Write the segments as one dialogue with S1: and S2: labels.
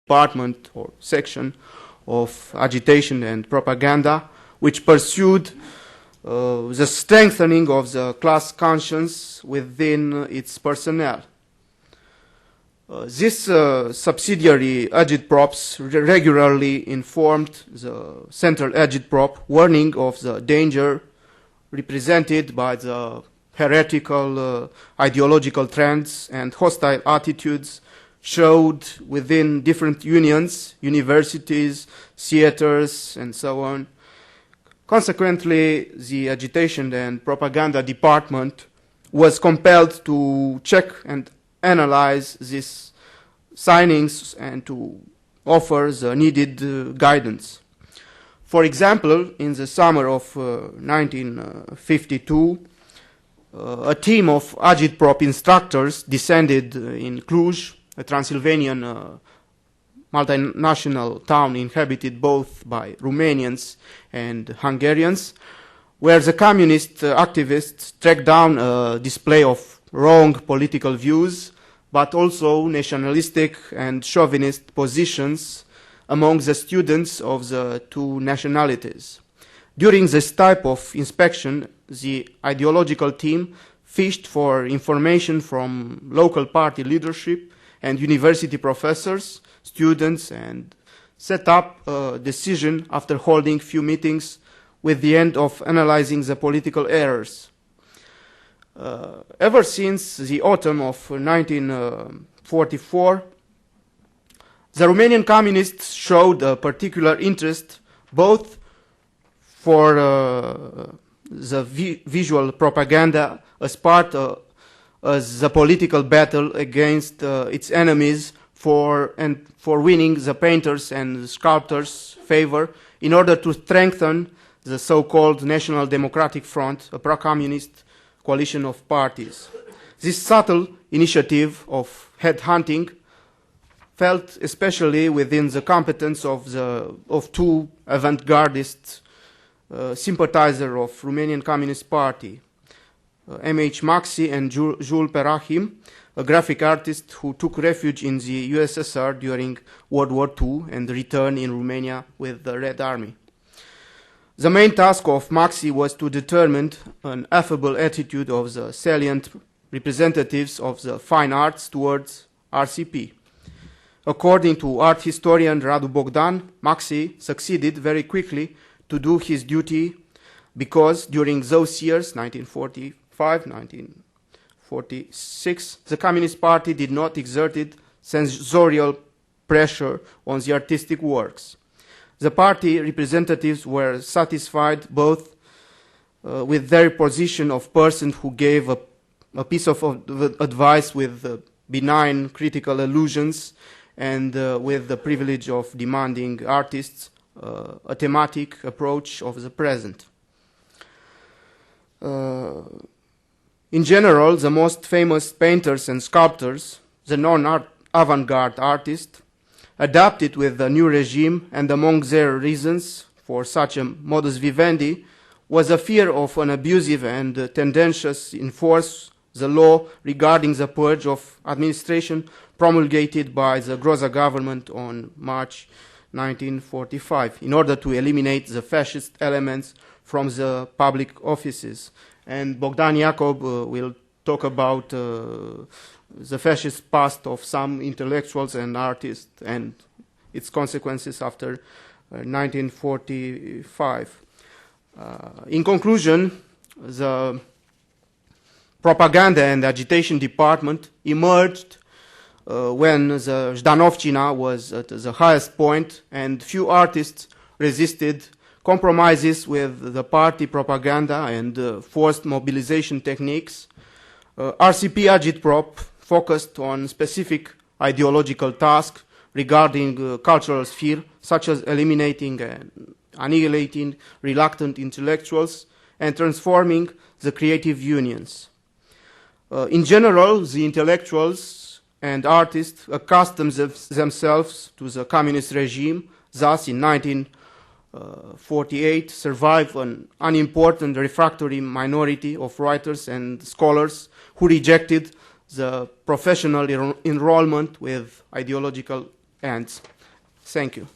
S1: department or section of agitation and propaganda, which pursued the strengthening of the class conscience within its personnel. This subsidiary agitprops regularly informed the central agitprop, warning of the danger represented by the heretical ideological trends and hostile attitudes showed within different unions, universities, theaters, and so on. Consequently, the agitation and propaganda department was compelled to check and analyze these signings and to offer the needed guidance. For example, in the summer of 1952, a team of agitprop instructors descended in Cluj, a Transylvanian multinational town inhabited both by Romanians and Hungarians, where the communist activists tracked down a display of wrong political views, but also nationalistic and chauvinist positions among the students of the two nationalities. During this type of inspection, the ideological team fished for information from local party leadership and university professors, students, and set up a decision after holding few meetings with the end of analyzing the political errors. Ever since the autumn of 1944, the Romanian communists showed a particular interest both for the visual propaganda as part of the political battle against its enemies for winning the painters and sculptors' favor in order to strengthen the so-called National Democratic Front, a pro-communist coalition of parties. This subtle initiative of headhunting felt especially within the competence of two avant-gardist sympathizers of Romanian Communist Party, M.H. Maxi and Jules Perahim, a graphic artist who took refuge in the USSR during World War II and returned in Romania with the Red Army. The main task of Maxi was to determine an affable attitude of the salient representatives of the fine arts towards RCP. According to art historian Radu Bogdan, Maxi succeeded very quickly to do his duty because during those years, 1945, 1946, the Communist Party did not exert censorial pressure on the artistic works. The party representatives were satisfied both with their position of person who gave a piece of advice with benign critical allusions and with the privilege of demanding artists a thematic approach of the present. In general, the most famous painters and sculptors, the non-avant-garde artists, adapted with the new regime, and among their reasons for such a modus vivendi was a fear of an abusive and tendentious enforce the law regarding the purge of administration promulgated by the Groza government on March 1945 in order to eliminate the fascist elements from the public offices. And Bogdan Iacob will talk about the fascist past of some intellectuals and artists and its consequences after 1945. In conclusion, the propaganda and agitation department emerged when the Zhdanovщина was at the highest point and few artists resisted compromises with the party propaganda and forced mobilization techniques. RCP agitprop focused on specific ideological tasks regarding cultural sphere, such as eliminating and annihilating reluctant intellectuals and transforming the creative unions. In general, the intellectuals and artists accustomed themselves to the communist regime, thus in 1948 survived an unimportant refractory minority of writers and scholars who rejected the professional enrollment with ideological ends. Thank you.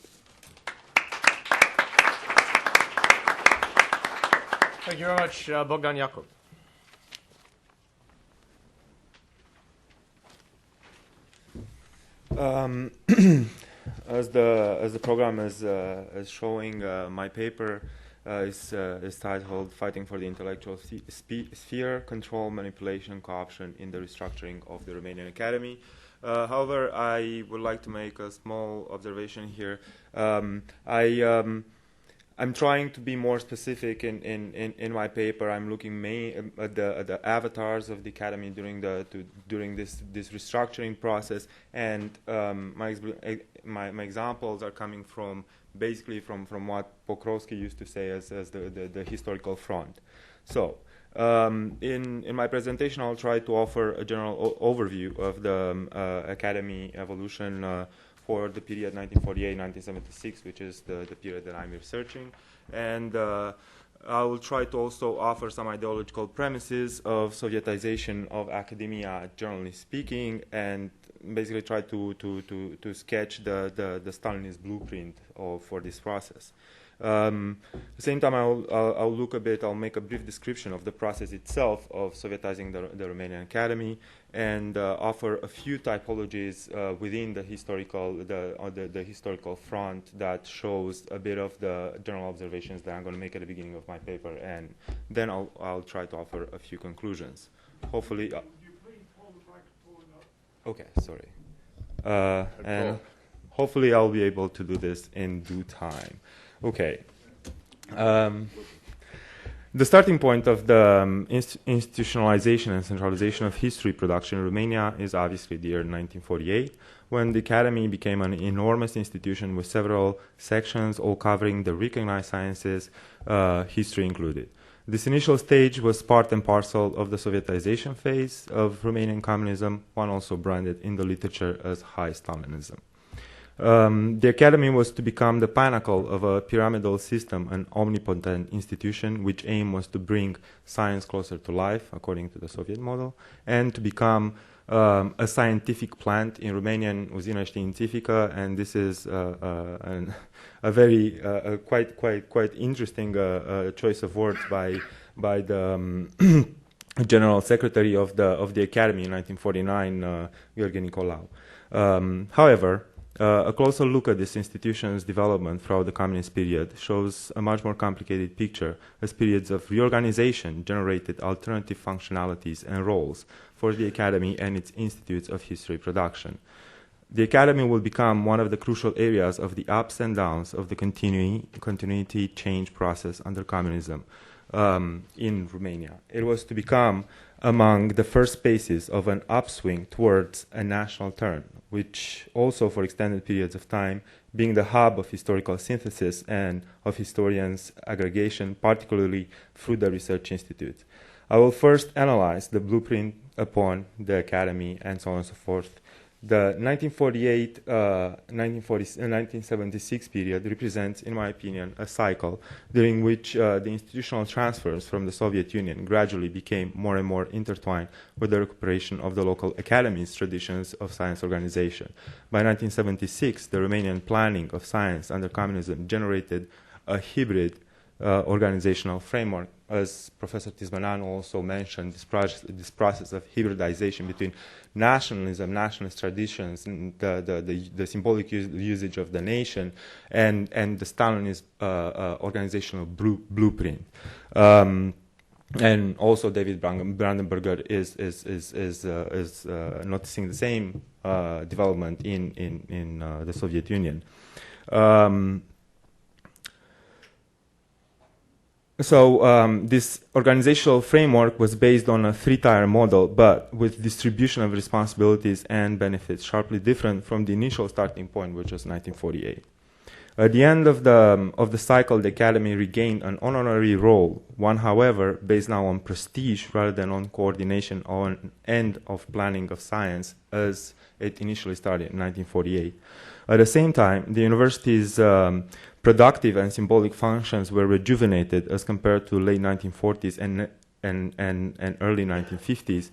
S2: Thank you very much, Bogdan Jakub.
S3: As the program is showing, my paper is titled "Fighting for the Intellectual Sphere: Control, Manipulation, Co-option in the Restructuring of the Romanian Academy." However, I would like to make a small observation here. I'm trying to be more specific in my paper. I'm looking at the avatars of the academy during this restructuring process, and my examples are coming from basically from what Pokrovsky used to say as the historical front. So in my presentation, I'll try to offer a general overview of the academy evolution for the period 1948-1976, which is the period that I'm researching. And I will try to also offer some ideological premises of Sovietization of academia, generally speaking, and basically try to sketch the Stalinist blueprint for this process. At the same time, I'll make a brief description of the process itself of Sovietizing the Romanian Academy, and offer a few typologies within the historical front that shows a bit of the general observations that I'm going to make at the beginning of my paper, and then I'll try to offer a few conclusions. Hopefully.
S4: Would you please hold the microphone up?
S3: Okay, sorry. And hopefully I'll be able to do this in due time. Okay. The starting point of the institutionalization and centralization of history production in Romania is obviously the year 1948, when the Academy became an enormous institution with several sections, all covering the recognized sciences, history included. This initial stage was part and parcel of the Sovietization phase of Romanian communism, one also branded in the literature as high Stalinism. The Academy was to become the pinnacle of a pyramidal system, an omnipotent institution, which aim was to bring science closer to life, according to the Soviet model, and to become a scientific plant. In Romanian, uzina științifică, and this is a very quite interesting choice of words by the General Secretary of the Academy in 1949, Gheorghe Nicolau. However, a closer look at this institution's development throughout the communist period shows a much more complicated picture, as periods of reorganization generated alternative functionalities and roles for the Academy and its institutes of history production. The Academy will become one of the crucial areas of the ups and downs of the continuity change process under communism in Romania. It was to become among the first spaces of an upswing towards a national turn, which also for extended periods of time being the hub of historical synthesis and of historians' aggregation, particularly through the research institute. I will first analyze the blueprint upon the Academy and so on and so forth. The 1948-1976 period represents, in my opinion, a cycle during which the institutional transfers from the Soviet Union gradually became more and more intertwined with the recuperation of the local academies' traditions of science organization. By 1976, the Romanian planning of science under communism generated a hybrid organizational framework. As Professor Tismaneau also mentioned, this process of hybridization between nationalism, nationalist traditions, and the symbolic usage of the nation, and the Stalinist organizational blueprint. And also David Brandenberger is noticing the same development in the Soviet Union. So this organizational framework was based on a three-tier model, but with distribution of responsibilities and benefits sharply different from the initial starting point, which was 1948. At the end of the cycle, the Academy regained an honorary role, one, however, based now on prestige rather than on coordination and of planning of science, as it initially started in 1948. At the same time, the university's productive and symbolic functions were rejuvenated as compared to late 1940s and early 1950s.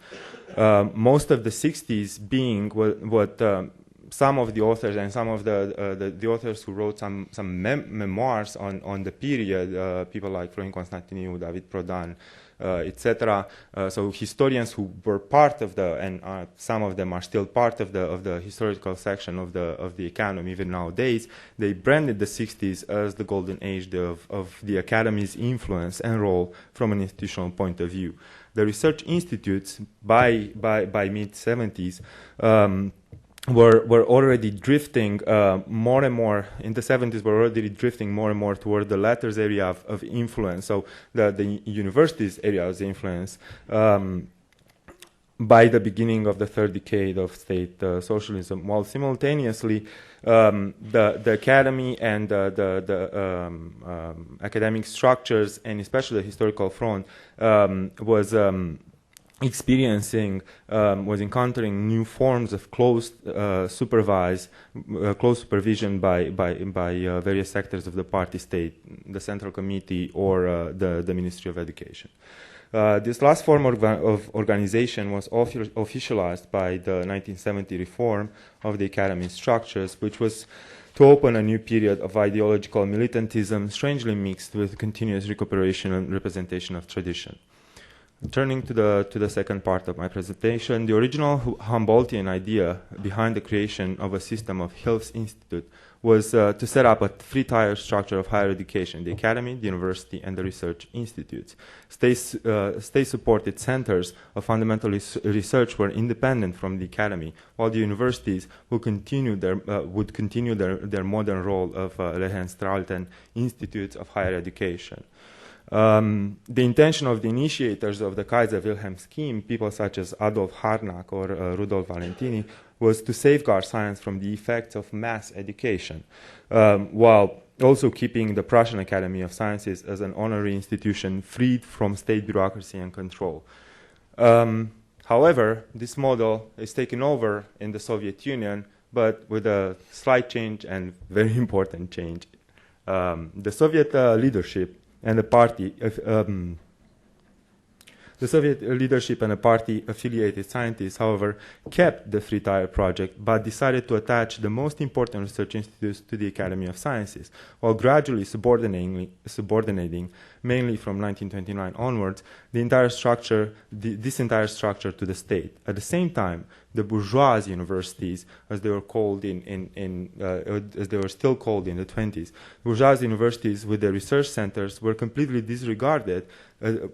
S3: Most of the 60s being what some of the authors and some of the authors who wrote some memoirs on the period, people like Florin Constantiniu, David Prodan, etc. So historians who were part of and some of them are still part of the historical section of the Academy even nowadays. They branded the 60s as the golden age of the Academy's influence and role from an institutional point of view. The research institutes by mid-70s were already drifting more and more, in the 70s were already drifting more and more toward the latter's area of influence, so the universities' area of influence, by the beginning of the third decade of state socialism, while simultaneously the academy and the academic structures, and especially the historical front, was encountering new forms of close supervision by various sectors of the party state, the Central Committee, or the Ministry of Education. This last form of organization was officialized by the 1970 reform of the academy structures, which was to open a new period of ideological militantism, strangely mixed with continuous recuperation and representation of tradition. Turning to the second part of my presentation, the original Humboldtian idea behind the creation of a system of Hilfs Institute was to set up a three-tier structure of higher education: the academy, the university, and the research institutes. State-supported centers of fundamental research were independent from the academy, while the universities would continue their modern role of Lehenstrahlten institutes of higher education. The intention of the initiators of the Kaiser Wilhelm scheme, people such as Adolf Harnack or Rudolf Valentini, was to safeguard science from the effects of mass education, while also keeping the Prussian Academy of Sciences as an honorary institution freed from state bureaucracy and control. However, this model is taken over in the Soviet Union, but with a slight change and very important change. The Soviet leadership and the party-affiliated scientists, however, kept the three-tier project, but decided to attach the most important research institutes to the Academy of Sciences, while gradually subordinating, mainly from 1929 onwards, this entire structure to the state. At the same time, the bourgeois universities, as they were called as they were still called in the 20s, bourgeois universities with their research centers were completely disregarded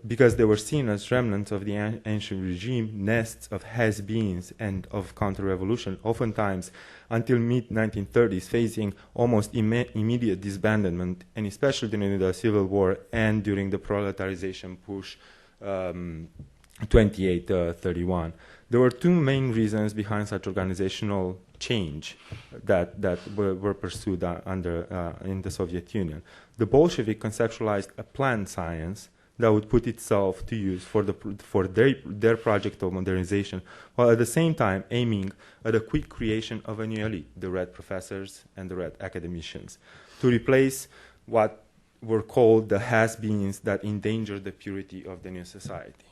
S3: because they were seen as remnants of the ancient regime, nests of has-beens and of counter-revolution, oftentimes until mid-1930s, facing almost immediate disbandment, and especially during the Civil War and during the proletarization push 28-31. There were two main reasons behind such organizational change that were pursued in the Soviet Union. The Bolshevik conceptualized a planned science that would put itself to use for their project of modernization, while at the same time aiming at a quick creation of a new elite, the red professors and the red academicians, to replace what were called the has-beens that endangered the purity of the new society.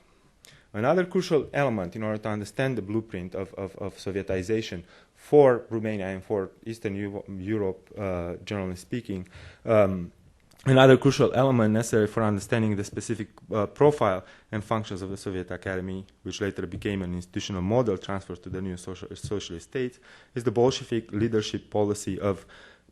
S3: Another crucial element in order to understand the blueprint of Sovietization for Romania and for Eastern Europe, generally speaking, another crucial element necessary for understanding the specific profile and functions of the Soviet Academy, which later became an institutional model transferred to the new socialist states, is the Bolshevik leadership policy of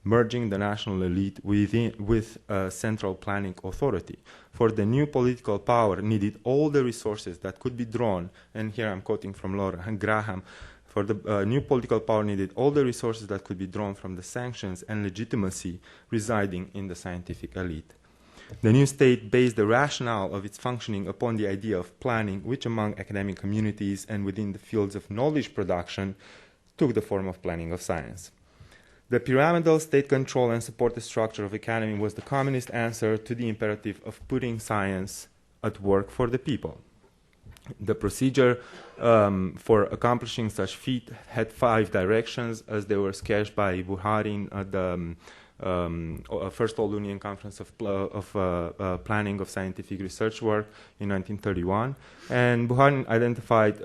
S3: merging the national elite with a central planning authority. For the new political power needed all the resources that could be drawn, and here I'm quoting from Laura Graham, for the new political power needed all the resources that could be drawn from the sanctions and legitimacy residing in the scientific elite. The new state based the rationale of its functioning upon the idea of planning, which among academic communities and within the fields of knowledge production took the form of planning of science. The pyramidal state control and supported structure of academy was the communist answer to the imperative of putting science at work for the people. The procedure for accomplishing such feat had 5 directions, as they were sketched by Buharin at the first All-Union Conference of Planning of Scientific Research Work in 1931. And Buharin identified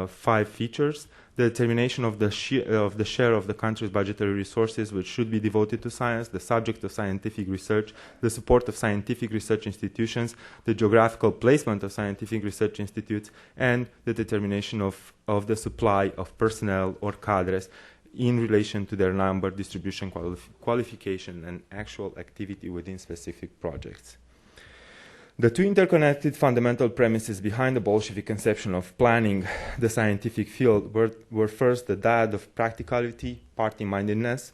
S3: 5 features: the determination of the share of the country's budgetary resources which should be devoted to science, the subject of scientific research, the support of scientific research institutions, the geographical placement of scientific research institutes, and the determination of the supply of personnel or cadres in relation to their number, distribution, qualification, and actual activity within specific projects. The 2 interconnected fundamental premises behind the Bolshevik conception of planning the scientific field were first the dyad of practicality, party-mindedness,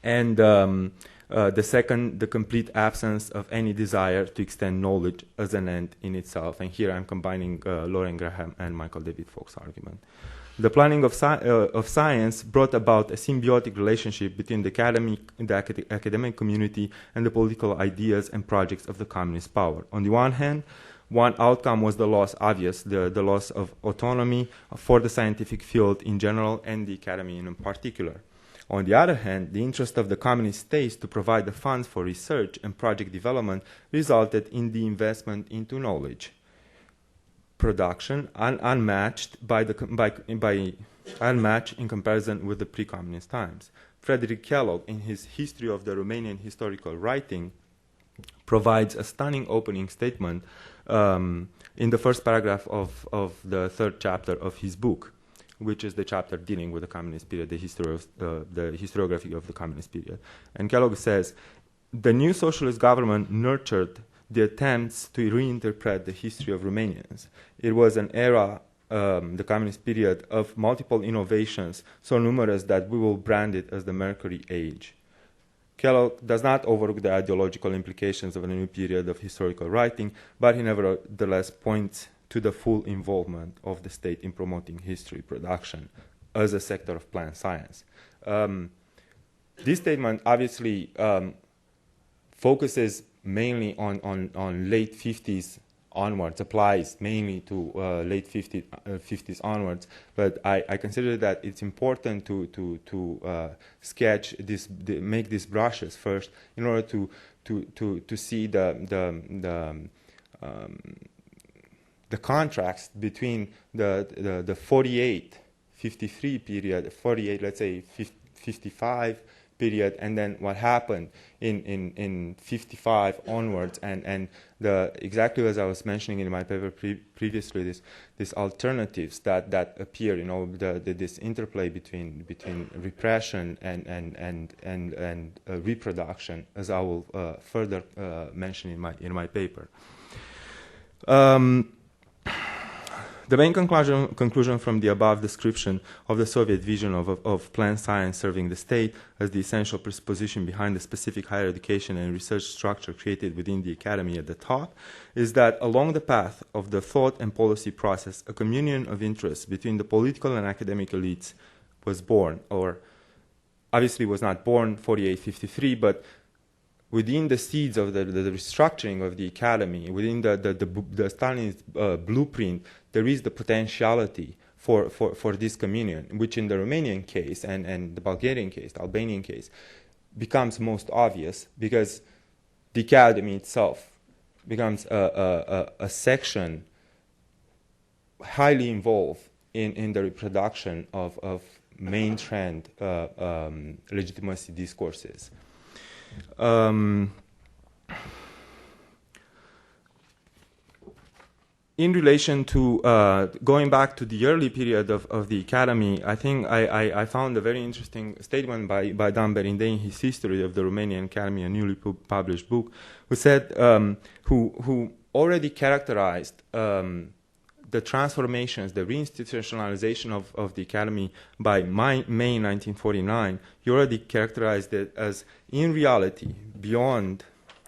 S3: and the second, the complete absence of any desire to extend knowledge as an end in itself. And here I'm combining Lauren Graham and Michael David Falk's argument. The planning of science brought about a symbiotic relationship between the academic community and the political ideas and projects of the communist power. On the one hand, one outcome was the loss of autonomy for the scientific field in general and the academy in particular. On the other hand, the interest of the communist states to provide the funds for research and project development resulted in the investment into knowledge production unmatched unmatched in comparison with the pre-communist times. Frederick Kellogg, in his History of the Romanian Historical Writing, provides a stunning opening statement in the first paragraph of the 3rd chapter of his book, which is the chapter dealing with the communist period, the historiography of the communist period. And Kellogg says, the new socialist government nurtured the attempts to reinterpret the history of Romanians. It was an era, the communist period, of multiple innovations, so numerous that we will brand it as the Mercury Age. Kellogg does not overlook the ideological implications of a new period of historical writing, but he nevertheless points to the full involvement of the state in promoting history production as a sector of planned science. This statement obviously focuses mainly on late 50s onwards, applies mainly to late 50s onwards, but I consider that it's important to sketch this, make these brushes first in order to see the contrast between the 48-53 period, 48, let's say 55 period, and then what happened in 55 onwards, and exactly as I was mentioning in my paper previously, these alternatives that appear, this interplay between repression and reproduction, as I will further mention in my paper. The main conclusion from the above description of the Soviet vision of planned science serving the state as the essential presupposition behind the specific higher education and research structure created within the academy at the top is that along the path of the thought and policy process, a communion of interests between the political and academic elites was born, or obviously was not born 48-53, but within the seeds of the restructuring of the academy, within the Stalinist blueprint, there is the potentiality for this communion, which in the Romanian case and the Bulgarian case, the Albanian case, becomes most obvious because the academy itself becomes a section highly involved in the reproduction of main trend legitimacy discourses. In relation to going back to the early period of the academy, I think I found a very interesting statement by Dan Berinde in his History of the Romanian Academy, a newly published book, who said, who already characterized the transformations, the reinstitutionalization of the academy by May 1949. He already characterized it as, in reality, beyond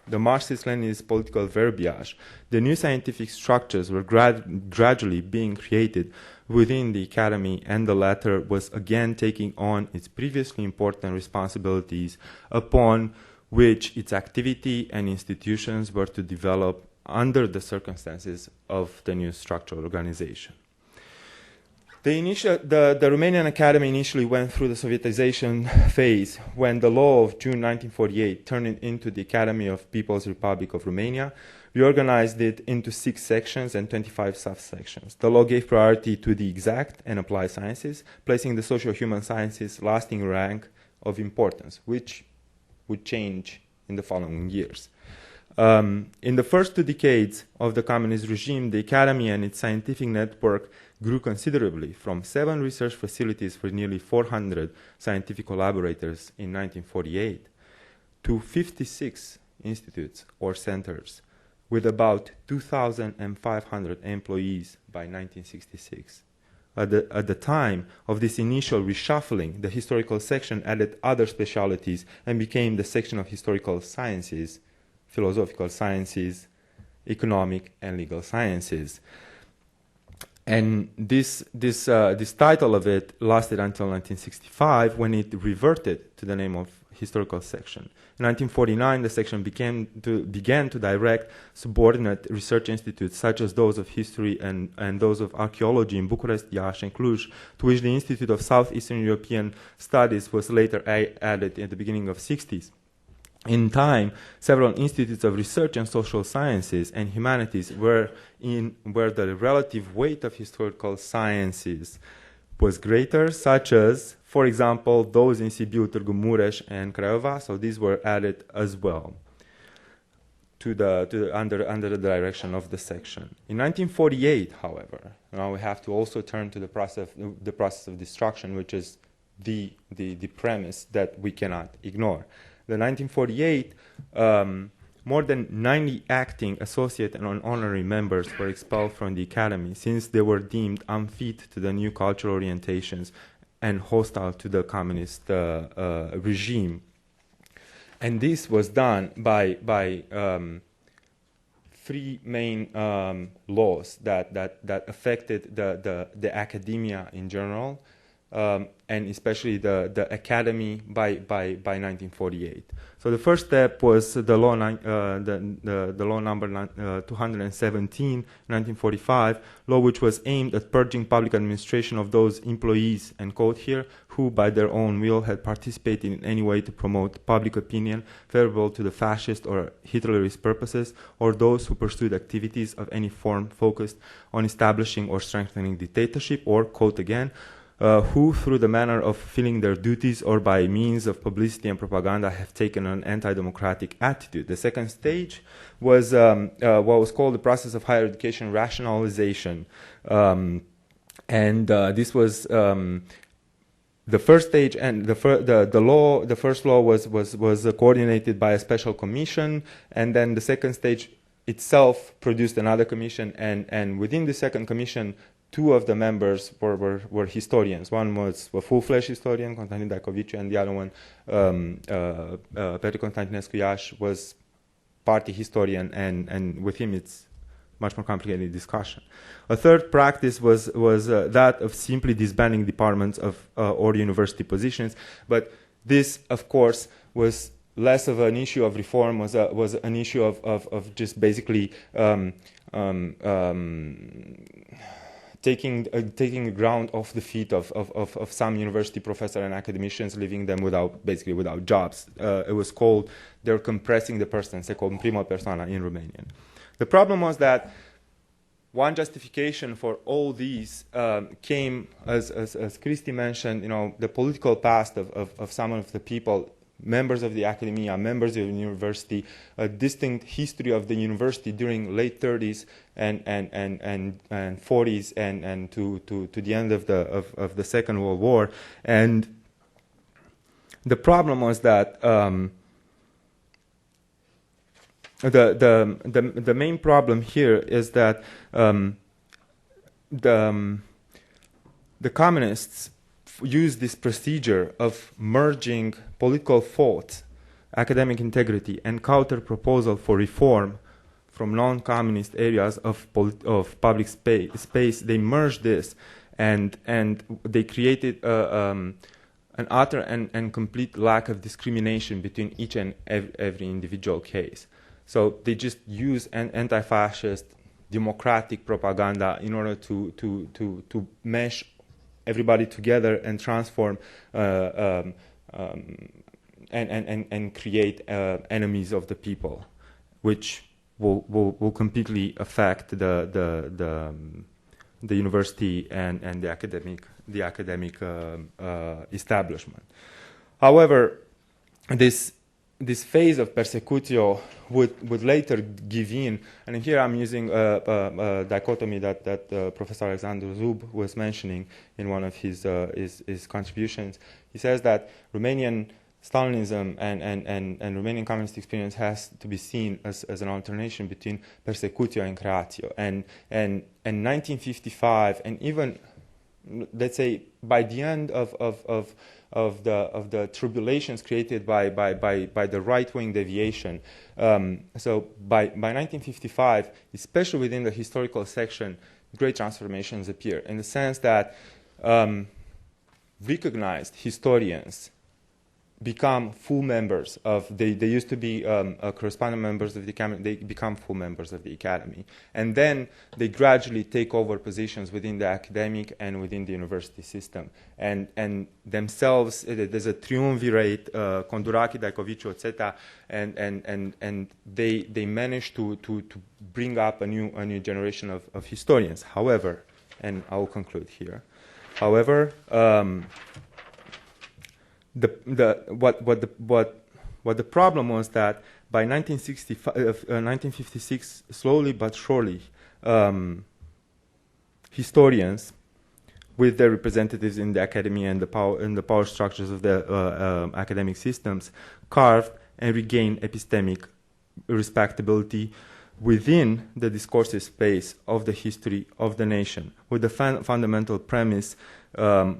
S3: the Marxist-Leninist political verbiage, the new scientific structures were gradually being created within the academy, and the latter was again taking on its previously important responsibilities upon which its activity and institutions were to develop under the circumstances of the new structural organization. The Romanian Academy initially went through the Sovietization phase when the law of June 1948 turned it into the Academy of People's Republic of Romania, reorganized it into 6 sections and 25 subsections. The law gave priority to the exact and applied sciences, placing the socio-human sciences last in rank of importance, which would change in the following years. In the first 2 decades of the communist regime, the Academy and its scientific network grew considerably, from 7 research facilities for nearly 400 scientific collaborators in 1948 to 56 institutes or centers with about 2,500 employees by 1966. At the time of this initial reshuffling, the historical section added other specialties and became the section of historical sciences, philosophical sciences, economic and legal sciences. And this title of it lasted until 1965, when it reverted to the name of historical section. In 1949, the section began to direct subordinate research institutes, such as those of history and those of archaeology in Bucharest, Iași, and Cluj, to which the Institute of Southeastern European Studies was later added at the beginning of the 60s. In time, several institutes of research and social sciences and humanities where the relative weight of historical sciences was greater, such as, for example, those in Sibiu, Târgu Mureș, and Craiova. So these were added as well under the direction of the section. In 1948, however, now we have to also turn to the process of destruction, which is the premise that we cannot ignore. The 1948, more than 90 acting, associate, and honorary members were expelled from the academy since they were deemed unfit to the new cultural orientations and hostile to the communist regime. And this was done by 3 main laws that affected the academia in general, and especially the academy by 1948. So the first step was the law number 217, 1945, law which was aimed at purging public administration of those employees, and quote here, who by their own will had participated in any way to promote public opinion favorable to the fascist or Hitlerist purposes, or those who pursued activities of any form focused on establishing or strengthening dictatorship, or, quote again, who, through the manner of fulfilling their duties or by means of publicity and propaganda, have taken an anti-democratic attitude. The second stage was what was called the process of higher education rationalization. This was the first stage, and the first law was coordinated by a special commission, and then the second stage itself produced another commission, and within the second commission, 2 of the members were historians. One was a full-fledged historian, Constantin Daicovici, and the other one, Petru Constantinescu Iași, was party historian, and with him it's much more complicated discussion. A third practice was that of simply disbanding departments or university positions, but this, of course, was less of an issue of reform, was an issue of just basically taking the ground off the feet of some university professor and academicians, leaving them without jobs. It was called, they're compressing the person, se comprimă persoana in Romanian. The problem was that one justification for all these came, as Cristi mentioned, the political past of some of the people, members of the academia, members of the university, a distinct history of the university during late 30s and 40s and to the end of the Second World War. And the problem was that the main problem here is that the communists use this procedure of merging political thought, academic integrity, and counter-proposal for reform from non-communist areas of public space. They merged this, and they created an utter and complete lack of discrimination between each and every individual case. So they just use an anti-fascist democratic propaganda in order to mesh everybody together and transform and create enemies of the people, which will completely affect the university and the academic establishment. However, this phase of persecutio would later give in, and here I'm using a dichotomy that Professor Alexandru Zub was mentioning in one of his contributions. He says that Romanian Stalinism and Romanian communist experience has to be seen as an alternation between persecutio and creatio. And 1955, and even, let's say, by the end of the tribulations created by the right-wing deviation. So by 1955, especially within the historical section, great transformations appear in the sense that recognized historians become full members of, they used to be corresponding members of the academy, they become full members of the academy. And then they gradually take over positions within the academic and within the university system. And themselves, there's a triumvirate, Conduraki, Daicovici, etc., and they manage to bring up a new generation of historians. However, and I will conclude here, however, what the problem was that by 1956, slowly but surely, historians, with their representatives in the academy and the power structures of the academic systems, carved and regained epistemic respectability within the discursive space of the history of the nation, with the fundamental premise of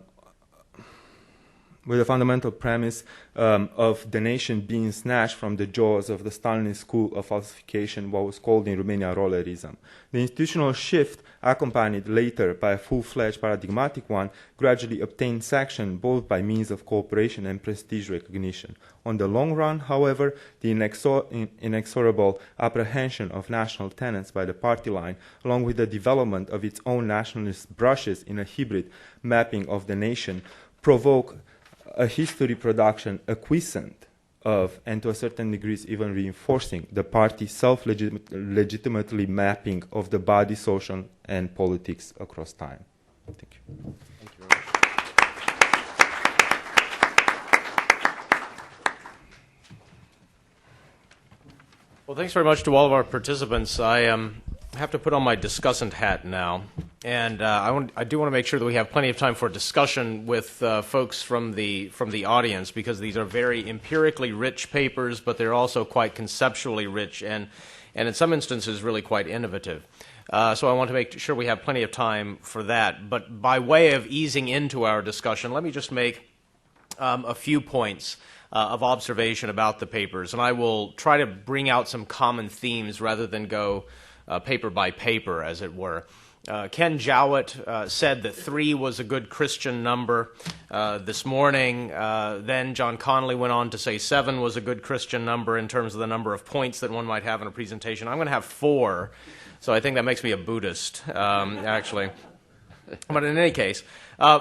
S3: the nation being snatched from the jaws of the Stalinist school of falsification, what was called in Romania rollerism. The institutional shift, accompanied later by a full-fledged paradigmatic one, gradually obtained sanction both by means of cooperation and prestige recognition. On the long run, however, the inexorable apprehension of national tenets by the party line, along with the development of its own nationalist brushes in a hybrid mapping of the nation, provoke a history production acquiescent of, and to a certain degree even reinforcing, the party's self-legitimately mapping of the body, social, and politics across time. Thank you.
S2: Thank you very much. Well, thanks very much to all of our participants. I have to put on my discussant hat now, and I do want to make sure that we have plenty of time for discussion with folks from the audience, because these are very empirically rich papers, but they're also quite conceptually rich and in some instances really quite innovative. So I want to make sure we have plenty of time for that. But by way of easing into our discussion, let me just make a few points of observation about the papers, and I will try to bring out some common themes rather than go paper by paper, as it were. Ken Jowett said that 3 was a good Christian number this morning. Then John Connolly went on to say 7 was a good Christian number in terms of the number of points that one might have in a presentation. I'm going to have 4, so I think that makes me a Buddhist, actually. But in any case,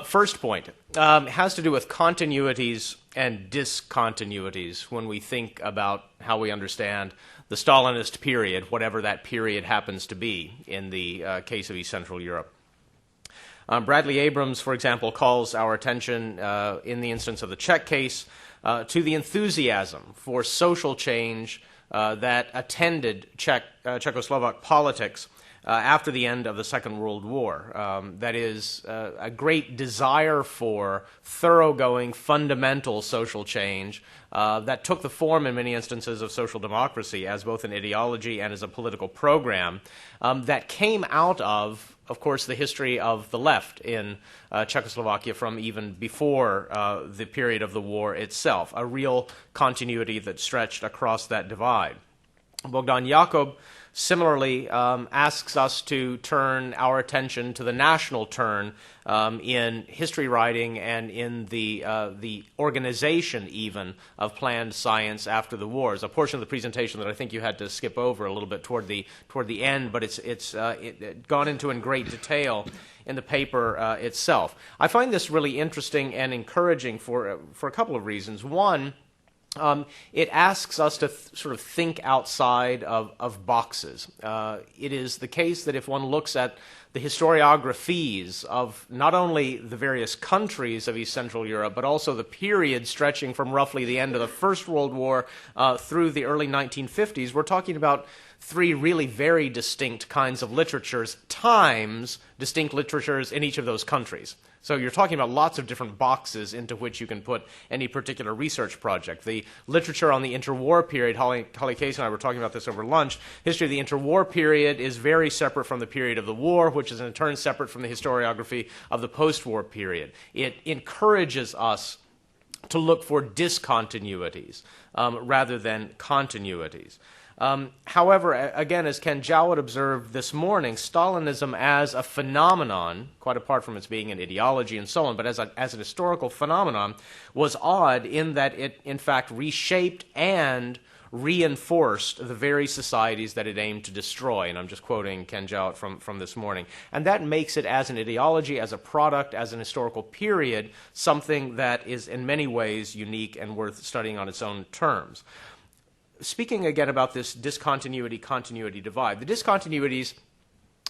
S2: first point has to do with continuities and discontinuities when we think about how we understand the Stalinist period, whatever that period happens to be in the case of East Central Europe. Bradley Abrams, for example, calls our attention in the instance of the Czech case to the enthusiasm for social change that attended Czechoslovak politics after the end of the Second World War. That is, a great desire for thoroughgoing, fundamental social change that took the form, in many instances, of social democracy as both an ideology and as a political program that came out of course, the history of the left in Czechoslovakia from even before the period of the war itself, a real continuity that stretched across that divide. Bogdan Jakob similarly asks us to turn our attention to the national turn in history writing and in the organization even of planned science after the wars. A portion of the presentation that I think you had to skip over a little bit toward the end, but it's gone into in great detail in the paper itself. I find this really interesting and encouraging for a couple of reasons. One, it asks us to sort of think outside of boxes. It is the case that if one looks at the historiographies of not only the various countries of East Central Europe, but also the period stretching from roughly the end of the First World War through the early 1950s, we're talking about three really very distinct kinds of literatures times distinct literatures in each of those countries. So you're talking about lots of different boxes into which you can put any particular research project. The literature on the interwar period, Holly Case and I were talking about this over lunch, history of the interwar period is very separate from the period of the war, which is in turn separate from the historiography of the post-war period. It encourages us to look for discontinuities rather than continuities. However, again, as Ken Jowett observed this morning, Stalinism as a phenomenon, quite apart from its being an ideology and so on, but as an historical phenomenon, was odd in that it, in fact, reshaped and reinforced the very societies that it aimed to destroy. And I'm just quoting Ken Jowett from this morning. And that makes it, as an ideology, as a product, as an historical period, something that is in many ways unique and worth studying on its own terms. Speaking again about this discontinuity-continuity divide, the discontinuities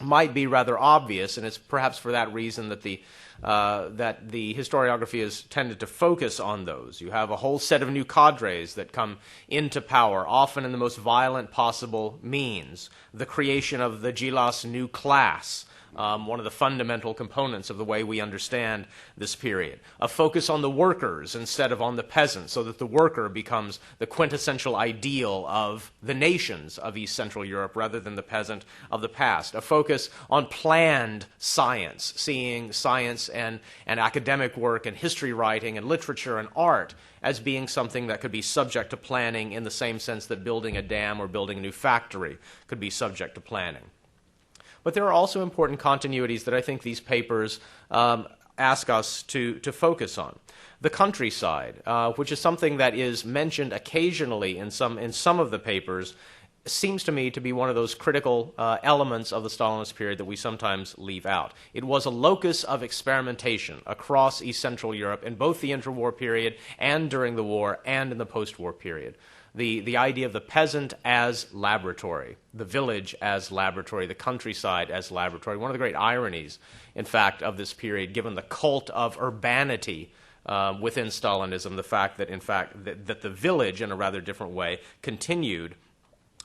S2: might be rather obvious, and it's perhaps for that reason that the historiography has tended to focus on those. You have a whole set of new cadres that come into power, often in the most violent possible means. The creation of the Gilas new class, one of the fundamental components of the way we understand this period. A focus on the workers instead of on the peasants, so that the worker becomes the quintessential ideal of the nations of East Central Europe rather than the peasant of the past. A focus on planned science, seeing science and academic work and history writing and literature and art as being something that could be subject to planning in the same sense that building a dam or building a new factory could be subject to planning. But there are also important continuities that I think these papers ask us to focus on. The countryside, which is something that is mentioned occasionally in some of the papers, seems to me to be one of those critical elements of the Stalinist period that we sometimes leave out. It was a locus of experimentation across East Central Europe in both the interwar period and during the war and in the post-war period. The idea of the peasant as laboratory, the village as laboratory, the countryside as laboratory. One of the great ironies, in fact, of this period, given the cult of urbanity within Stalinism, the fact that, in fact, that the village, in a rather different way, continued,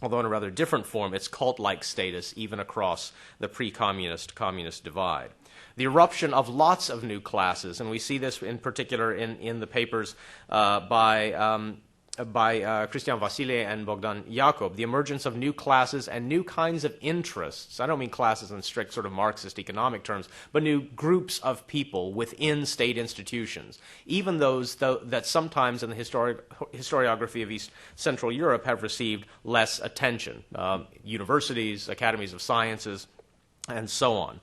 S2: although in a rather different form, its cult-like status even across the pre-communist divide. The eruption of lots of new classes, and we see this in particular in the papers by Christian Vasile and Bogdan Yakub, the emergence of new classes and new kinds of interests. I don't mean classes in strict sort of Marxist economic terms, but new groups of people within state institutions, even those that sometimes in the historiography of East Central Europe have received less attention. Universities, academies of sciences, and so on.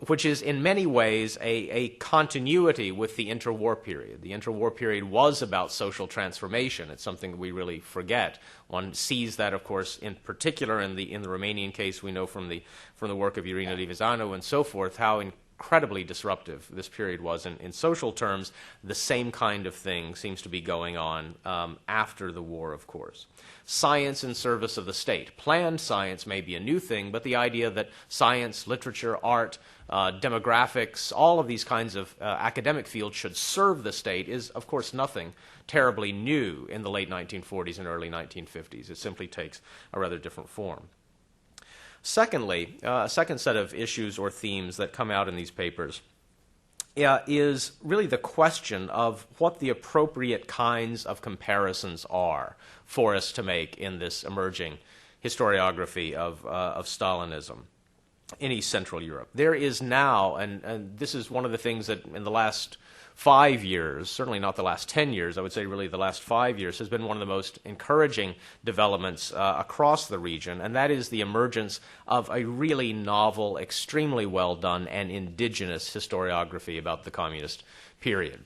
S2: Which is in many ways a continuity with the interwar period. The interwar period was about social transformation. It's something that we really forget. One sees that, of course, in particular in the Romanian case. We know from the work of Irina Livizanu and so forth how incredibly disruptive this period was in social terms. The same kind of thing seems to be going on after the war, of course. Science in service of the state. Planned science may be a new thing, but the idea that science, literature, art, demographics, all of these kinds of academic fields should serve the state is, of course, nothing terribly new in the late 1940s and early 1950s. It simply takes a rather different form. Secondly, a second set of issues or themes that come out in these papers is really the question of what the appropriate kinds of comparisons are for us to make in this emerging historiography of Stalinism in East Central Europe. There is now, and this is one of the things that in the last 5 years, certainly not the last 10 years, I would say really the last 5 years, has been one of the most encouraging developments across the region, and that is the emergence of a really novel, extremely well done, and indigenous historiography about the communist period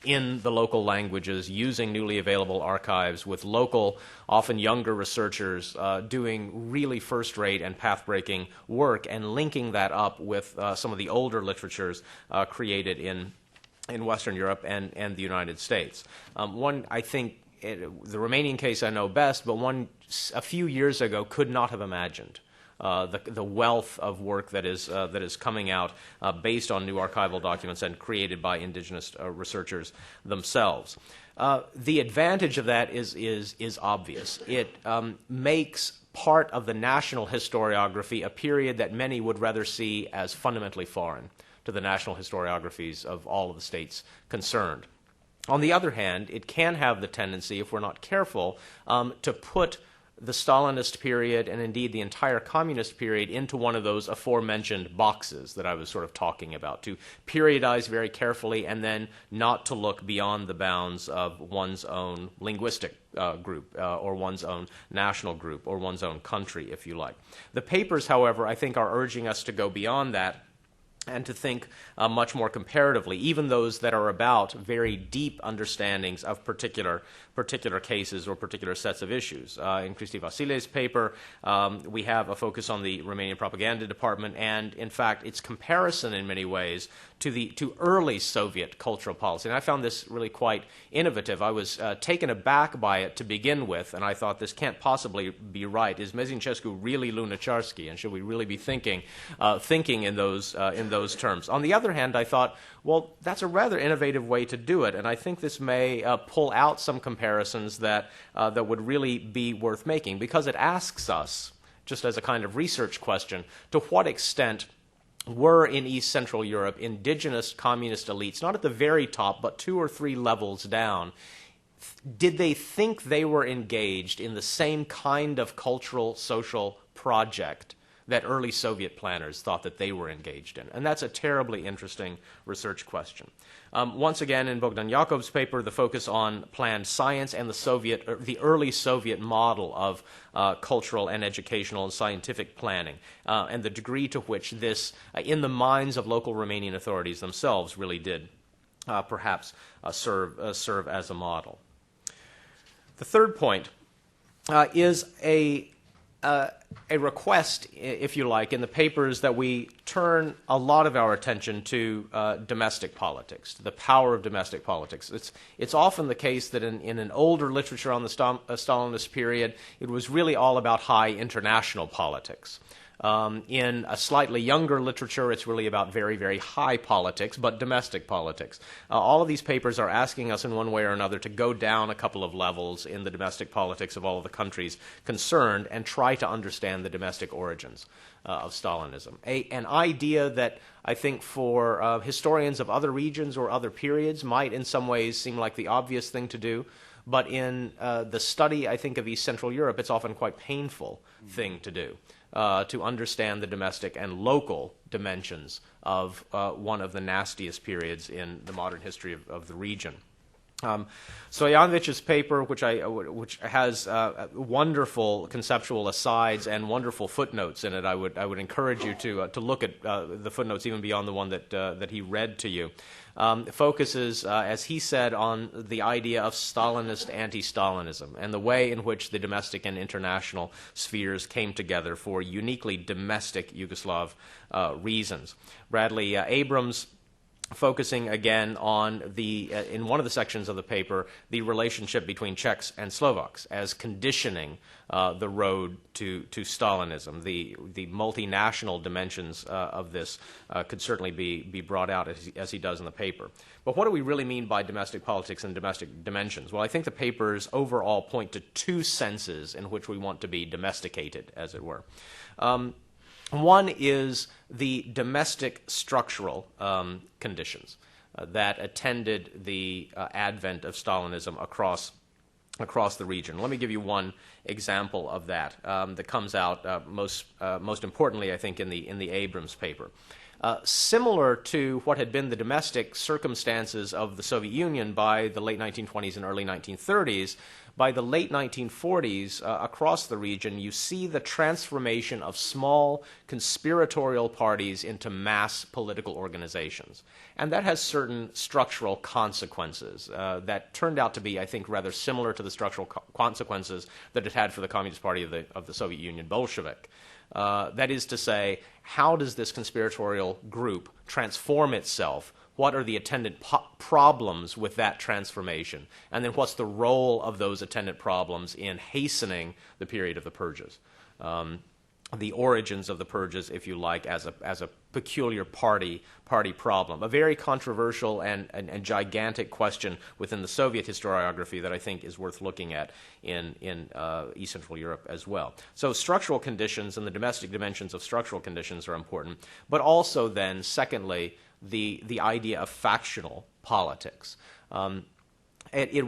S2: in the local languages, using newly available archives with local, often younger researchers doing really first-rate and path-breaking work work and linking that up with some of the older literatures created in Western Europe and the United States. One, I think, the Romanian case I know best, but one a few years ago could not have imagined the wealth of work that is coming out based on new archival documents and created by indigenous researchers themselves. The advantage of that is obvious. It makes part of the national historiography a period that many would rather see as fundamentally foreign to the national historiographies of all of the states concerned. On the other hand, it can have the tendency, if we're not careful, to put the Stalinist period and indeed the entire communist period into one of those aforementioned boxes that I was sort of talking about, to periodize very carefully and then not to look beyond the bounds of one's own linguistic group or one's own national group or one's own country, if you like. The papers, however, I think are urging us to go beyond that and to think much more comparatively, even those that are about very deep understandings of particular cases or particular sets of issues. In Cristi Vasilei's paper, we have a focus on the Romanian propaganda department, and in fact, its comparison in many ways to early Soviet cultural policy. And I found this really quite innovative. I was taken aback by it to begin with, and I thought this can't possibly be right. Is Mezincescu really Lunacharsky, and should we really be thinking in those terms? On the other hand, I thought, well, that's a rather innovative way to do it, and I think this may pull out some comparisons that would really be worth making, because it asks us, just as a kind of research question, to what extent were in East Central Europe indigenous communist elites, not at the very top, but 2 or 3 levels down, did they think they were engaged in the same kind of cultural, social project that early Soviet planners thought that they were engaged in? And that's a terribly interesting research question. Once again, in Bogdan Yakov's paper, the focus on planned science and the early Soviet model of cultural and educational and scientific planning, and the degree to which this, in the minds of local Romanian authorities themselves, really did perhaps serve as a model. The third point is a request, if you like, in the papers that we turn a lot of our attention to domestic politics, to the power of domestic politics. It's often the case that in an older literature on the Stalinist period, it was really all about high international politics. In a slightly younger literature, it's really about very, very high politics, but domestic politics. All of these papers are asking us in one way or another to go down a couple of levels in the domestic politics of all of the countries concerned and try to understand the domestic origins of Stalinism. An idea that I think for historians of other regions or other periods might in some ways seem like the obvious thing to do, but in the study, I think, of East Central Europe, it's often quite painful thing to do. To understand the domestic and local dimensions of one of the nastiest periods in the modern history of the region. Stoyanovic's paper, which has wonderful conceptual asides and wonderful footnotes in it, I would encourage you to look at the footnotes even beyond the one that he read to you. Focuses, as he said, on the idea of Stalinist anti-Stalinism and the way in which the domestic and international spheres came together for uniquely domestic Yugoslav reasons. Bradley Abrams focusing again on in one of the sections of the paper, the relationship between Czechs and Slovaks as conditioning the road to Stalinism. The multinational dimensions of this could certainly be brought out as he does in the paper. But what do we really mean by domestic politics and domestic dimensions? Well, I think the papers overall point to 2 senses in which we want to be domesticated, as it were. One is the domestic structural conditions that attended the advent of Stalinism across the region. Let me give you one example of that that comes out most importantly, I think, in the Abrams paper. Similar to what had been the domestic circumstances of the Soviet Union by the late 1920s and early 1930s, by the late 1940s, across the region, you see the transformation of small conspiratorial parties into mass political organizations. And that has certain structural consequences that turned out to be, I think, rather similar to the structural consequences that it had for the Communist Party of the Soviet Union, Bolshevik. That is to say, how does this conspiratorial group transform itself? What are the attendant problems with that transformation? And then what's the role of those attendant problems in hastening the period of the purges? The origins of the purges, if you like, as a peculiar party problem. A very controversial and gigantic question within the Soviet historiography that I think is worth looking at in East Central Europe as well. So structural conditions and the domestic dimensions of structural conditions are important, but also then, secondly, the idea of factional politics. It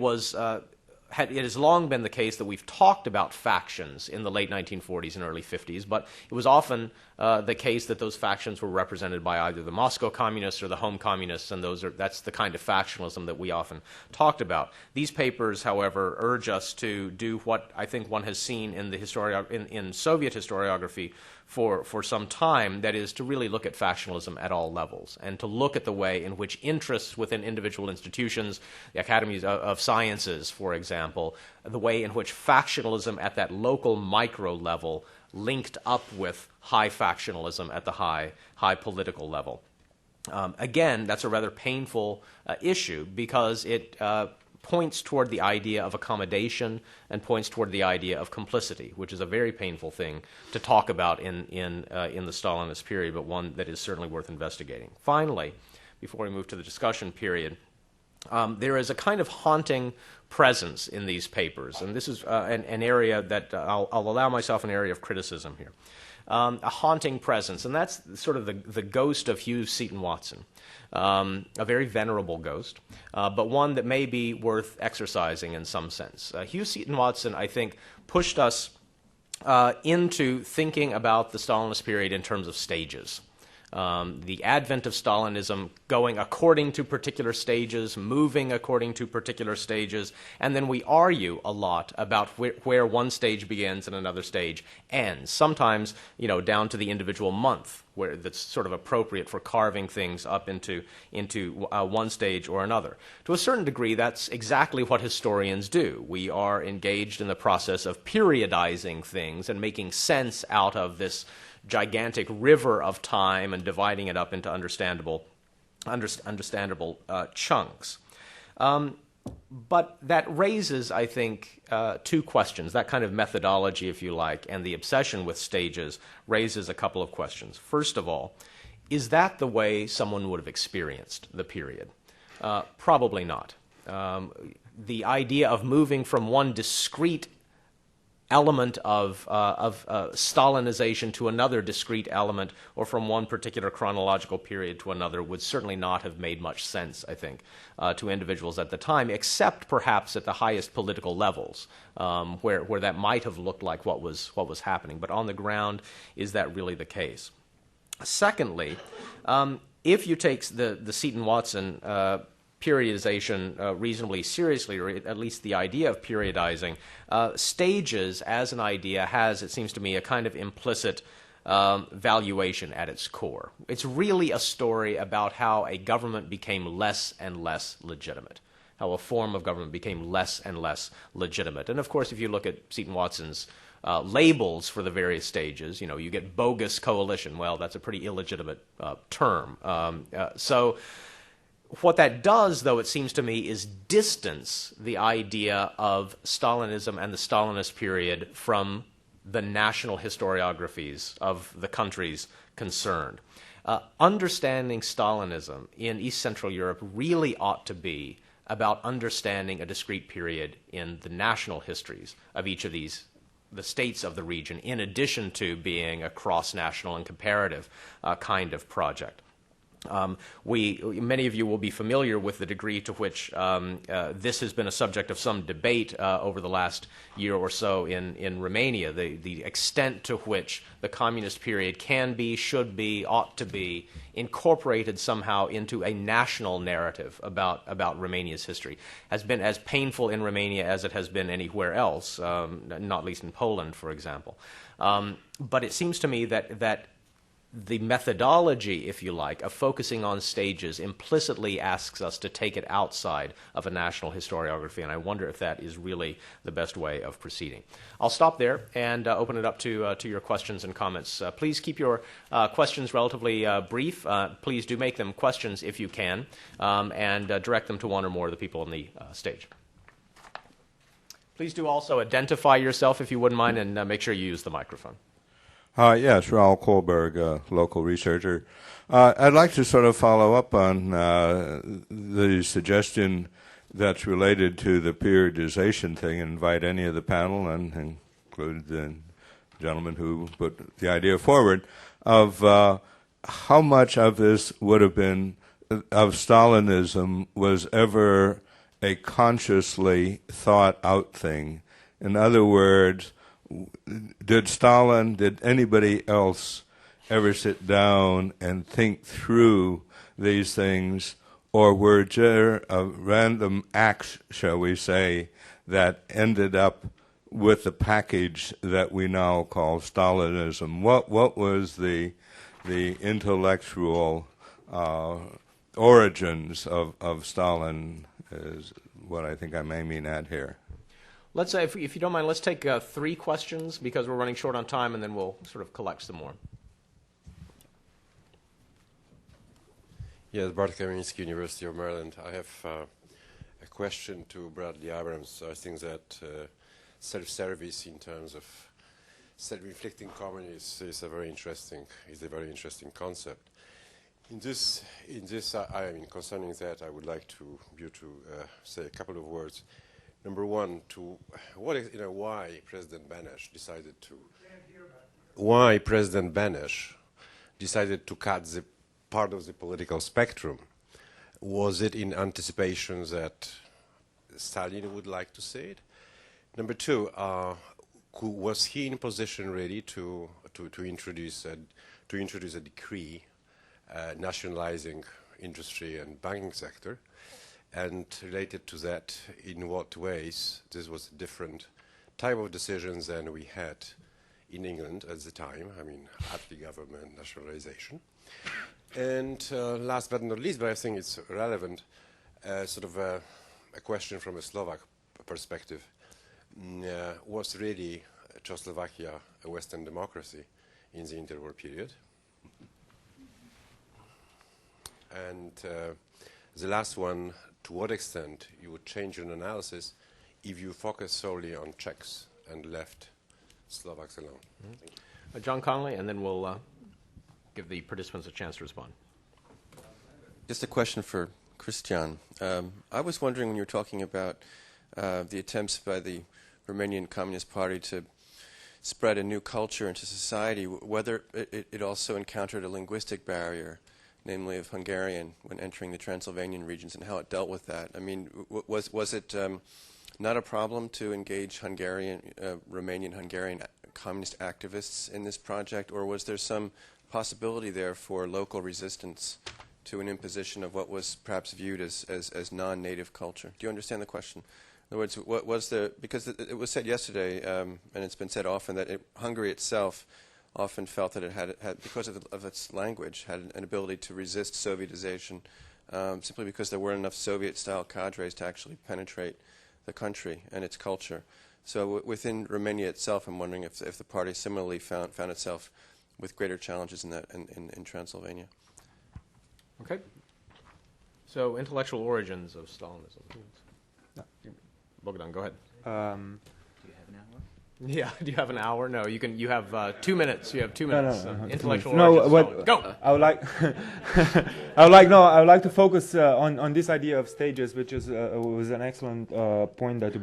S2: has long been the case that we've talked about factions in the late 1940s and early 50s, but it was often the case that those factions were represented by either the Moscow communists or the home communists, and that's the kind of factionalism that we often talked about. These papers, however, urge us to do what I think one has seen in in Soviet historiography for some time, that is to really look at factionalism at all levels and to look at the way in which interests within individual institutions, the academies of sciences, for example, the way in which factionalism at that local micro level linked up with high factionalism at the high political level. Again, that's a rather painful issue because it points toward the idea of accommodation and points toward the idea of complicity, which is a very painful thing to talk about in the Stalinist period, but one that is certainly worth investigating. Finally, before we move to the discussion period, there is a kind of haunting presence in these papers, and this is an area that I'll allow myself an area of criticism here. A haunting presence, and that's sort of the ghost of Hugh Seton Watson, a very venerable ghost, but one that may be worth exercising in some sense. Hugh Seton Watson, I think, pushed us into thinking about the Stalinist period in terms of stages. The advent of Stalinism going according to particular stages, moving according to particular stages, and then we argue a lot about where one stage begins and another stage ends, sometimes down to the individual month, where that's sort of appropriate for carving things up into one stage or another. To a certain degree, that's exactly what historians do. We are engaged in the process of periodizing things and making sense out of this gigantic river of time and dividing it up into understandable chunks. But that raises, I think, two questions. That kind of methodology, if you like, and the obsession with stages raises a couple of questions. First of all, is that the way someone would have experienced the period? Probably not. The idea of moving from one discrete element of Stalinization to another discrete element, or from one particular chronological period to another, would certainly not have made much sense, I think, to individuals at the time, except perhaps at the highest political levels, where that might have looked like what was happening. But on the ground, is that really the case? Secondly, if you take the Seton-Watson periodization reasonably seriously, or at least the idea of periodizing, stages as an idea has, it seems to me, a kind of implicit valuation at its core. It's really a story about how a government became less and less legitimate, how a form of government became less and less legitimate. And of course, if you look at Seton-Watson's labels for the various stages, you get bogus coalition. Well, that's a pretty illegitimate term. So what that does, though, it seems to me, is distance the idea of Stalinism and the Stalinist period from the national historiographies of the countries concerned. Understanding Stalinism in East Central Europe really ought to be about understanding a discrete period in the national histories of each of the states of the region, in addition to being a cross-national and comparative kind of project. Many of you will be familiar with the degree to which this has been a subject of some debate over the last year or so in Romania, the extent to which the communist period can be, should be, ought to be incorporated somehow into a national narrative about Romania's history. Has been as painful in Romania as it has been anywhere else, not least in Poland, for example. But it seems to me that the methodology, if you like, of focusing on stages implicitly asks us to take it outside of a national historiography, and I wonder if that is really the best way of proceeding. I'll stop there and open it up to your questions and comments. Please keep your questions relatively brief. Please do make them questions if you can, and direct them to one or more of the people on the stage. Please do also identify yourself, if you wouldn't mind, and make sure you use the microphone.
S5: Yes, Raul Kohlberg, local researcher. I'd like to sort of follow up on the suggestion that's related to the periodization thing and invite any of the panel, and include the gentleman who put the idea forward, of how much of this would have been, of Stalinism, was ever a consciously thought out thing. In other words, did anybody else ever sit down and think through these things, or were there random acts, shall we say, that ended up with the package that we now call Stalinism? What was the intellectual origins of Stalin, is what I think I may mean at here.
S2: Let's say, if you don't mind, let's take 3 questions because we're running short on time, and then we'll sort of collect some more.
S6: Yes, Bart Kaminsky, University of Maryland. I have a question to Bradley Abrams. I think that self-service in terms of self-inflicting communists is a very interesting concept. In this, I mean, concerning that, I would like you to say a couple of words. Number one, why President Benes decided to cut the part of the political spectrum. Was it in anticipation that Stalin would like to see it? Number two, was he in a position really to introduce a decree nationalizing industry and banking sector? And related to that, in what ways this was a different type of decisions than we had in England at the time, I mean, after government nationalization. And last but not least, but I think it's relevant, sort of a question from a Slovak perspective. Was really Czechoslovakia a Western democracy in the interwar period? And the last one, to what extent you would change your analysis if you focus solely on Czechs and left Slovaks alone?
S2: Mm-hmm. John Connolly, and then we'll give the participants a chance to respond.
S7: Just a question for Christian. I was wondering, when you were talking about the attempts by the Romanian Communist Party to spread a new culture into society, whether it also encountered a linguistic barrier, namely of Hungarian, when entering the Transylvanian regions, and how it dealt with that. I mean, was it not a problem to engage Romanian-Hungarian communist activists in this project, or was there some possibility there for local resistance to an imposition of what was perhaps viewed as non-native culture? Do you understand the question? In other words, what was the, because it was said yesterday, and it's been said often, that Hungary itself often felt that it had because of its language, had an ability to resist Sovietization, simply because there weren't enough Soviet-style cadres to actually penetrate the country and its culture. So within Romania itself, I'm wondering if the party similarly found itself with greater challenges in that in Transylvania.
S2: Okay. So intellectual origins of Stalinism. Bogdan, go ahead.
S3: Do
S8: you have an hour?
S2: Yeah. Do you have an hour? No. You can. You have 2 minutes. You have 2 minutes.
S3: No,
S2: intellectual
S3: no,
S2: origins. Go.
S3: I would like, I would like to focus on this idea of stages, which was an excellent point that you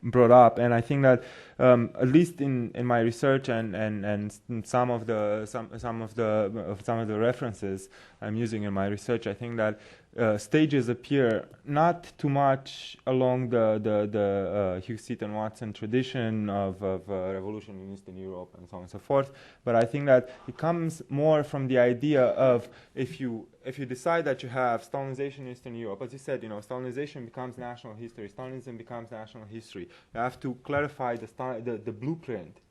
S3: brought up, and I think that at least in my research and some of the references I'm using in my research, I think that stages appear not too much along the Huxley and Watson tradition of revolution in Eastern Europe and so on and so forth, but I think that it comes more from the idea of if you decide that you have Stalinization in Eastern Europe, as you said, Stalinization becomes national history, Stalinism becomes national history. You have to clarify the blueprint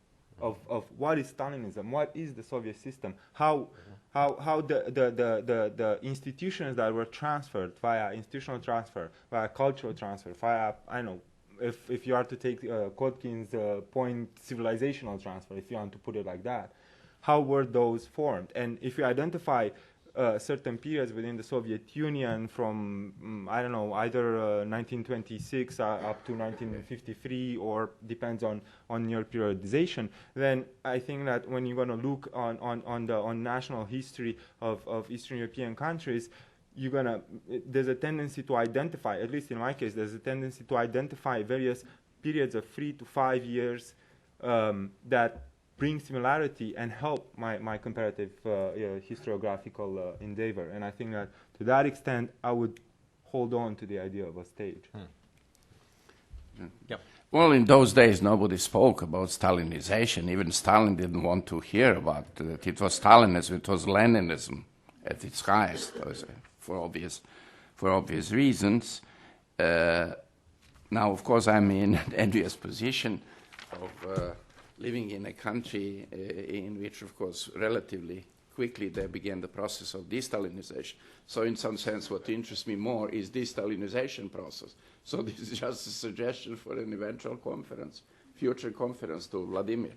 S3: of what is Stalinism, what is the Soviet system, how the institutions that were transferred via institutional transfer, via cultural transfer, via, I don't know, if you are to take Kotkin's point, civilizational transfer, if you want to put it like that, how were those formed? And if you identify certain periods within the Soviet Union from, I don't know, either 1926 up to 1953, or depends on your periodization, then I think that when you're going to look on national history of Eastern European countries, there's a tendency to identify, at least in my case, there's a tendency to identify various periods of 3 to 5 years that bring similarity and help my comparative historiographical endeavor. And I think that to that extent, I would hold on to the idea of a stage.
S2: Yep.
S9: Well, in those days, nobody spoke about Stalinization. Even Stalin didn't want to hear about it. It was Stalinism, it was Leninism at its highest, for obvious reasons. Now, of course, I'm in an envious position of living in a country in which, of course, relatively quickly there began the process of de-Stalinization. So in some sense, what interests me more is de-Stalinization process. So this is just a suggestion for an eventual conference, future conference to Vladimir.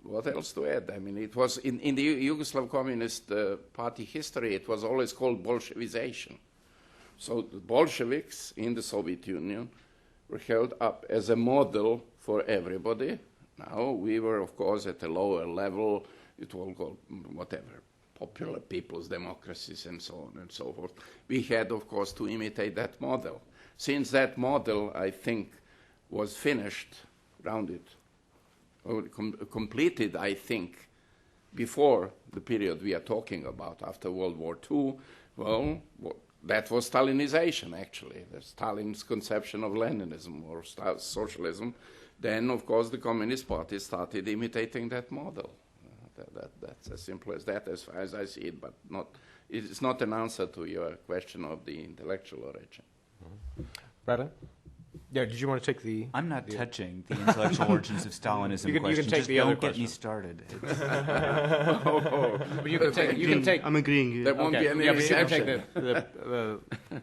S9: What else to add? I mean, it was in the Yugoslav Communist Party history, it was always called Bolshevization. So the Bolsheviks in the Soviet Union were held up as a model for everybody. Now, we were, of course, at a lower level. It was called whatever, popular people's democracies and so on and so forth. We had, of course, to imitate that model. Since that model, I think, was finished, rounded, or completed, I think, before the period we are talking about, after World War II, well, that was Stalinization, actually. That's Stalin's conception of Leninism or socialism. Then, of course, the Communist Party started imitating that model. That's as simple as that, as far as I see it, but it's not an answer to your question of the intellectual origin.
S2: Bradley? Yeah, did you want to take the...
S8: I'm not touching the intellectual origins of Stalinism question.
S2: You can take
S8: Just
S2: the other
S8: don't get me
S2: question.
S8: started.
S2: But you can take...
S1: I'm agreeing.
S9: There won't be any
S2: Yeah, but you can take
S9: exception.
S2: the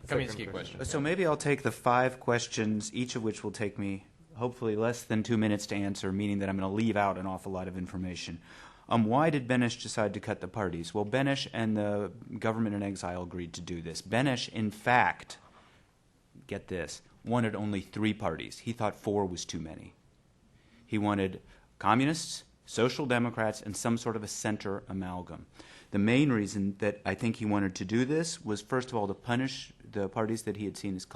S2: Kaminsky question.
S8: So maybe I'll take the 5 questions, each of which will take me hopefully less than 2 minutes to answer, meaning that I'm going to leave out an awful lot of information. Why did Benesch decide to cut the parties? Well, Benesch and the government in exile agreed to do this. Benesch, in fact, get this, wanted only 3 parties. He thought 4 was too many. He wanted communists, social democrats, and some sort of a center amalgam. The main reason that I think he wanted to do this was, first of all, to punish the parties that he had seen as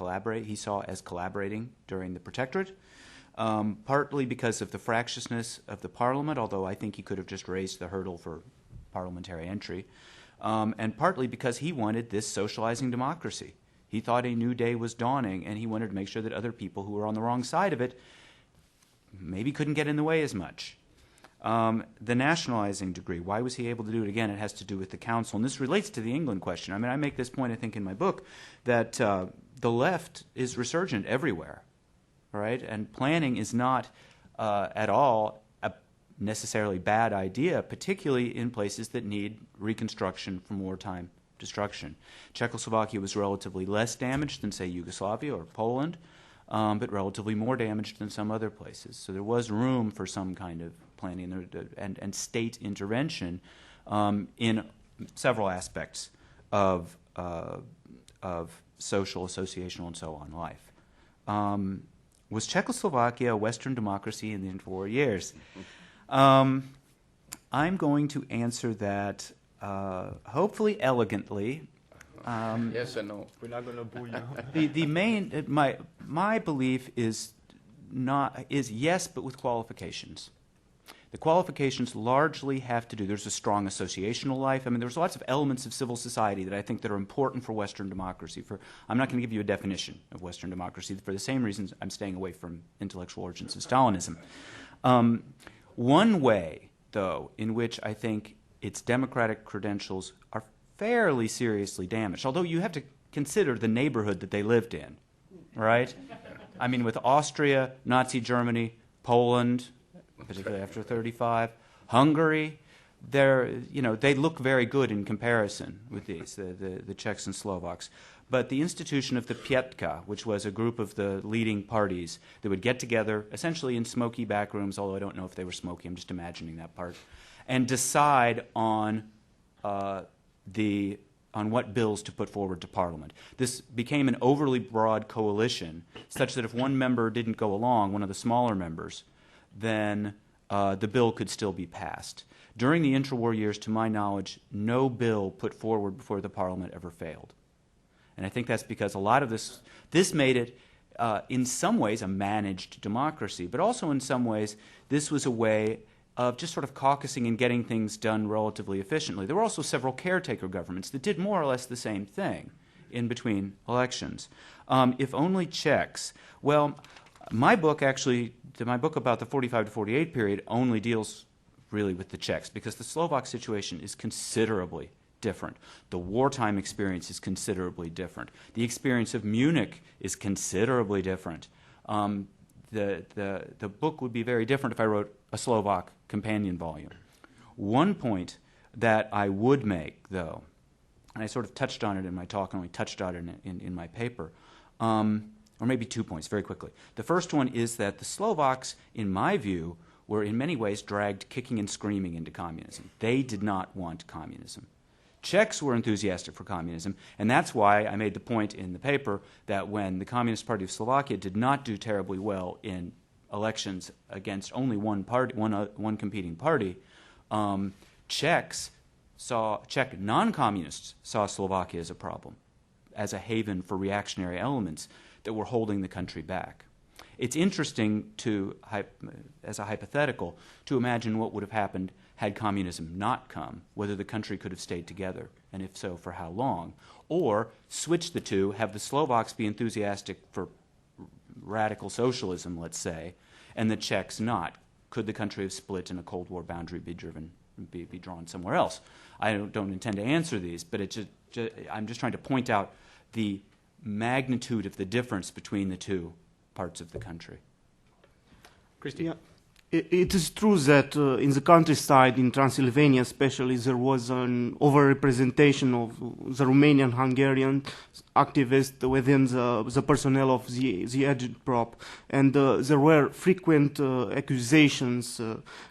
S8: he saw as collaborating during the Protectorate, partly because of the fractiousness of the parliament, although I think he could have just raised the hurdle for parliamentary entry, and partly because he wanted this socializing democracy. He thought a new day was dawning, and he wanted to make sure that other people who were on the wrong side of it maybe couldn't get in the way as much. The nationalizing degree, why was he able to do it? Again, it has to do with the council, and this relates to the England question. I mean, I make this point, I think, in my book, that the left is resurgent everywhere, right? And planning is not at all a necessarily bad idea, particularly in places that need reconstruction from wartime destruction. Czechoslovakia was relatively less damaged than, say, Yugoslavia or Poland, but relatively more damaged than some other places. So there was room for some kind of planning and state intervention in several aspects of social, associational, and so on life. Was Czechoslovakia a Western democracy in the interwar years? I'm going to answer that hopefully elegantly.
S9: Yes and no.
S3: We're not going to boo you.
S8: The main my belief is yes, but with qualifications. The qualifications largely have to do. There's a strong associational life. I mean, there's lots of elements of civil society that I think that are important for Western democracy. I'm not going to give you a definition of Western democracy for the same reasons I'm staying away from intellectual origins of Stalinism. One way, though, in which I think its democratic credentials are fairly seriously damaged, although you have to consider the neighborhood that they lived in, right? I mean, with Austria, Nazi Germany, Poland, particularly after 1935, Hungary, they look very good in comparison with these, the Czechs and Slovaks. But the institution of the Pětka, which was a group of the leading parties that would get together, essentially in smoky back rooms, although I don't know if they were smoky, I'm just imagining that part, and decide on what bills to put forward to Parliament. This became an overly broad coalition, such that if one member didn't go along, one of the smaller members, then the bill could still be passed. During the interwar years, to my knowledge, no bill put forward before the Parliament ever failed. And I think that's because a lot of this made it, in some ways, a managed democracy, but also in some ways, this was a way of just sort of caucusing and getting things done relatively efficiently. There were also several caretaker governments that did more or less the same thing in between elections. If only Czechs. Well, my book about the 45 to 48 period only deals really with the Czechs, because the Slovak situation is considerably different. The wartime experience is considerably different. The experience of Munich is considerably different. The book would be very different if I wrote a Slovak companion volume. One point that I would make, though, and I sort of touched on it in my talk and only touched on it in my paper, or maybe 2 points very quickly. The first one is that the Slovaks, in my view, were in many ways dragged kicking and screaming into communism. They did not want communism. Czechs were enthusiastic for communism, and that's why I made the point in the paper that when the Communist Party of Slovakia did not do terribly well in elections against only one competing party, Czech non-communists saw Slovakia as a problem, as a haven for reactionary elements that were holding the country back. It's interesting as a hypothetical, to imagine what would have happened had communism not come, whether the country could have stayed together, and if so, for how long. Or switch the two, have the Slovaks be enthusiastic for radical socialism, let's say, and the Czechs not. Could the country have split and a Cold War boundary be drawn somewhere else? I don't intend to answer these, but I'm just trying to point out the magnitude of the difference between the two parts of the country.
S2: Christy?
S1: Yeah. It is true that in the countryside, in Transylvania especially, there was an overrepresentation of the Romanian Hungarian activists within the personnel of the agitprop, and there were frequent accusations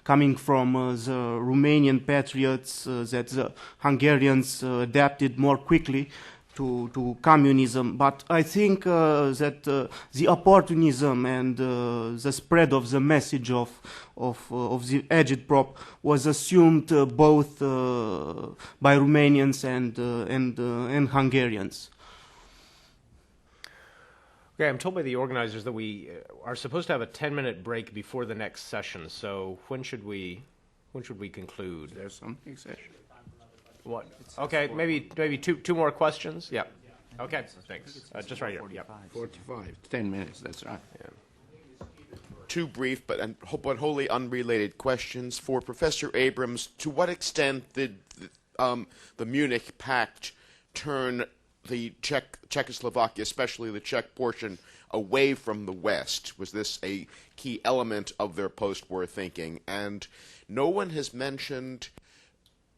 S1: coming from the Romanian patriots that the Hungarians adapted more quickly to communism. But I think that the opportunism and the spread of the message of the agitprop was assumed both by Romanians and Hungarians.
S2: Okay, I'm told by the organizers that we are supposed to have a 10-minute break before the next session. So when should we conclude?
S9: There's something session.
S2: What? Okay, maybe two more questions. Yeah. Okay. Thanks. Just right here. Yeah.
S9: 45, 10 minutes. That's right.
S2: Yeah.
S10: Two brief but wholly unrelated questions for Professor Abrams. To what extent did the Munich Pact turn the Czechoslovakia, especially the Czech portion, away from the West? Was this a key element of their post-war thinking? And no one has mentioned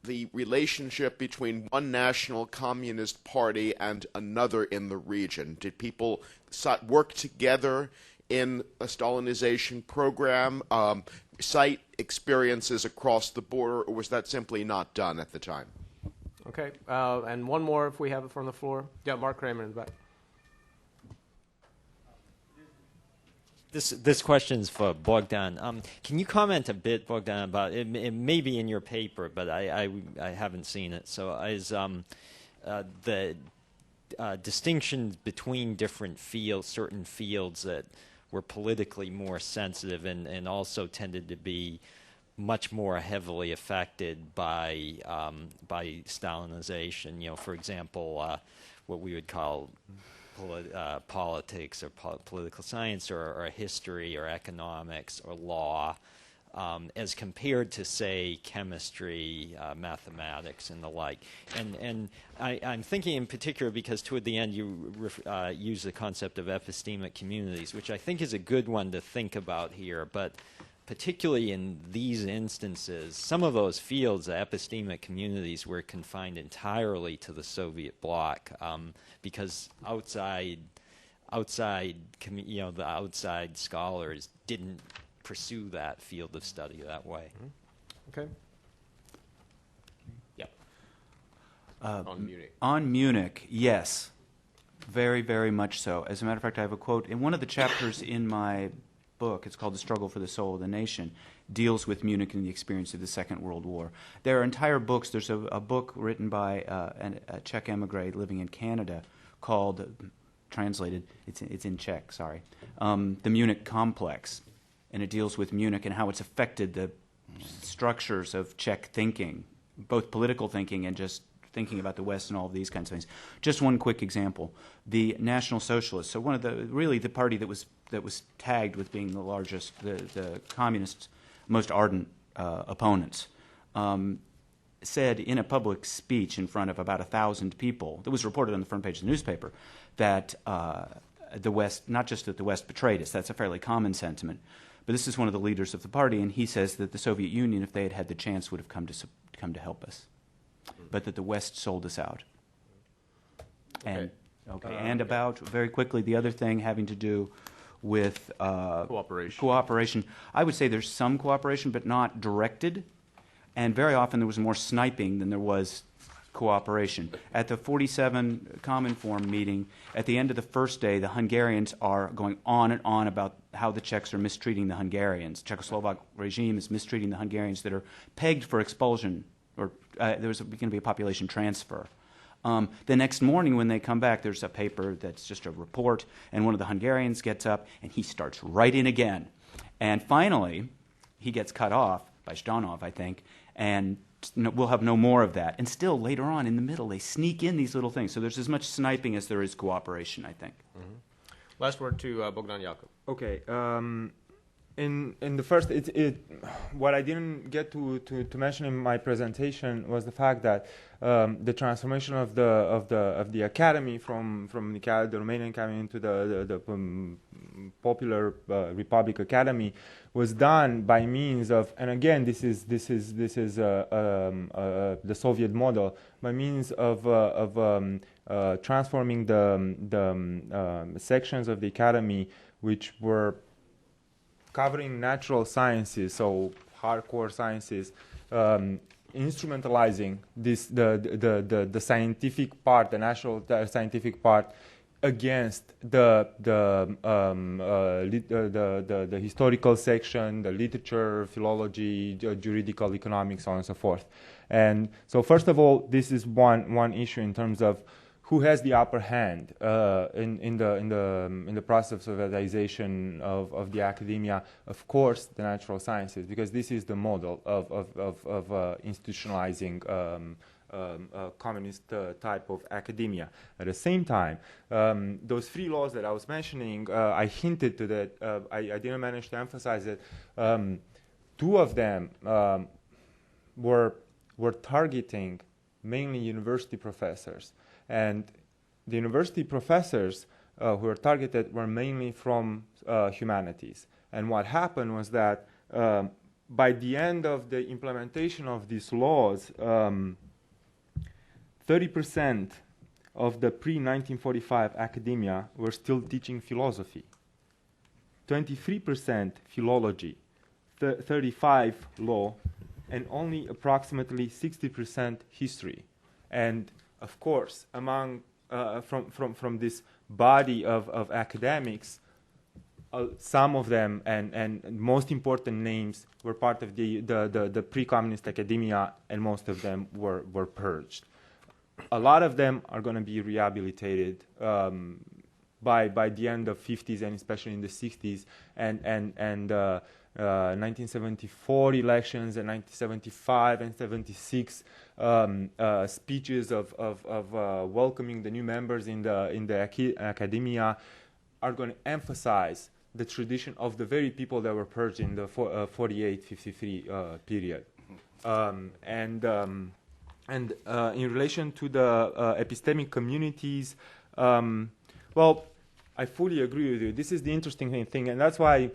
S10: the relationship between one national communist party and another in the region. Did people work together in a Stalinization program, cite experiences across the border, or was that simply not done at the time?
S2: Okay, and one more if we have it from the floor. Yeah, Mark Kramer in the back.
S11: This question's for Bogdan. Can you comment a bit, Bogdan, about it? It may be in your paper, but I haven't seen it. So, is the distinctions between different fields, certain fields that were politically more sensitive and also tended to be much more heavily affected by Stalinization? You know, for example, what we would call politics or political science or history or economics or law, as compared to, say, chemistry, mathematics, and the like. And I'm thinking in particular because toward the end you use the concept of epistemic communities, which I think is a good one to think about here, but particularly in these instances, some of those fields, the epistemic communities, were confined entirely to the Soviet bloc because the outside scholars didn't pursue that field of study that way.
S2: Okay. Yep. On Munich.
S8: On Munich, yes. Very, very much so. As a matter of fact, I have a quote in one of the chapters in my book. It's called The Struggle for the Soul of the Nation, deals with Munich and the experience of the Second World War. There are entire books. There's a book written by a Czech emigre living in Canada called, translated, it's in Czech, sorry, The Munich Complex. And it deals with Munich and how it's affected the structures of Czech thinking, both political thinking and just thinking about the West and all of these kinds of things. Just one quick example: the National Socialists. So one of the party that was tagged with being the largest, the communists' most ardent opponents, said in a public speech in front of about 1,000 people, that was reported on the front page of the newspaper, that the West, not just that the West betrayed us. That's a fairly common sentiment. But this is one of the leaders of the party, and he says that the Soviet Union, if they had had the chance, would have come to help us, but that the West sold us out. And about very quickly the other thing having to do with cooperation. I would say there's some cooperation, but not directed, and very often there was more sniping than there was cooperation. At the 47 Common Forum meeting, at the end of the first day, the Hungarians are going on and on about how the Czechs are mistreating the Hungarians. Czechoslovak regime is mistreating the Hungarians that are pegged for expulsion, or there's going to be a population transfer. The next morning when they come back, there's a paper that's just a report, and one of the Hungarians gets up, and he starts right in again. And finally, he gets cut off by Zhdanov, I think, and we'll have no more of that. And still, later on, in the middle, they sneak in these little things. So there's as much sniping as there is cooperation, I think.
S2: Mm-hmm. Last word to Bogdan Jakub.
S3: Okay. In the first, what I didn't get to mention in my presentation was the fact that the transformation of the academy from the Romanian Academy into the Popular Republic Academy was done by means of, and again this is the Soviet model, by means of transforming the sections of the academy which were covering natural sciences, so hardcore sciences, instrumentalizing the scientific part, the natural scientific part, against the historical section, the literature, philology, juridical, economics, so on and so forth. And so, first of all, this is one issue in terms of who has the upper hand in the process of Sovietization of the academia. Of course, the natural sciences, because this is the model of institutionalizing communist type of academia. At the same time, those three laws that I was mentioning, I hinted to that. I didn't manage to emphasize it. Two of them were targeting mainly university professors. And the university professors who were targeted were mainly from humanities. And what happened was that by the end of the implementation of these laws, 30% of the pre-1945 academia were still teaching philosophy, 23% philology, 35% law, and only approximately 60% history. And of course, among from this body of academics, some of them and most important names were part of the pre-communist academia, and most of them were purged. A lot of them are going to be rehabilitated by the end of 50s and especially in the 60s, and 1974 elections and 1975 and 76 speeches of welcoming the new members in the academia are going to emphasize the tradition of the very people that were purged in the 48-53 period. And in relation to the epistemic communities, well, I fully agree with you. This is the interesting thing, and that's why,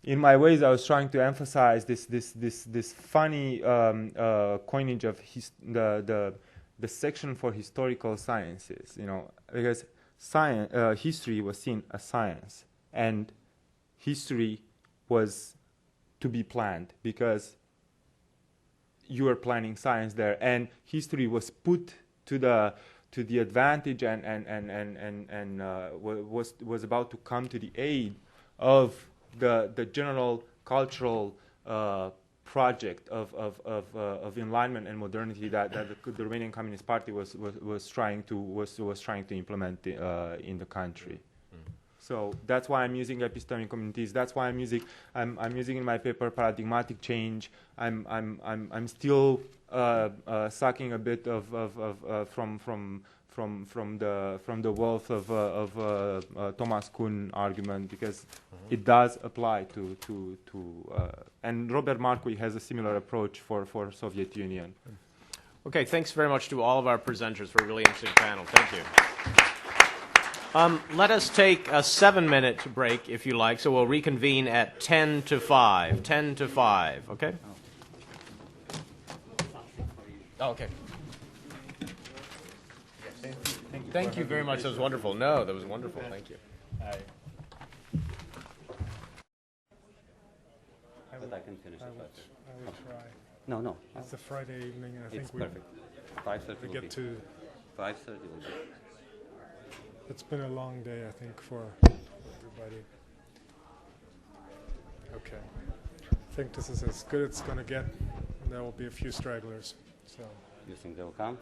S3: in my ways, I was trying to emphasize this funny coinage of the section for historical sciences. You know, because history was seen as science, and history was to be planned because you were planning science there, and history was put to the advantage and was about to come to the aid of the general cultural project of enlightenment and modernity that the Romanian Communist Party was trying to implement in the country. So that's why I'm using epistemic communities. That's why I'm using in my paper paradigmatic change. I'm still sucking a bit from the wealth of Thomas Kuhn argument, because it does apply to and Robert Marcui has a similar approach for Soviet Union.
S2: Okay, thanks very much to all of our presenters for a really interesting panel. Thank you. Let us take a 7-minute break, if you like, so we'll reconvene at 10 to 5. 10 to 5, okay? Oh, okay. Thank you very much. That was wonderful. No, that was wonderful. Thank you.
S12: But I can finish it.
S4: I will try.
S12: No.
S4: It's a Friday evening, and I
S12: It's
S4: think
S12: perfect. 5:30
S4: we
S12: will
S4: get
S12: be.
S4: to.
S12: 5:30 will be.
S4: It's been a long day, I think, for everybody. Okay. I think this is as good as it's going to get, and there will be a few stragglers. So
S12: You think they'll come?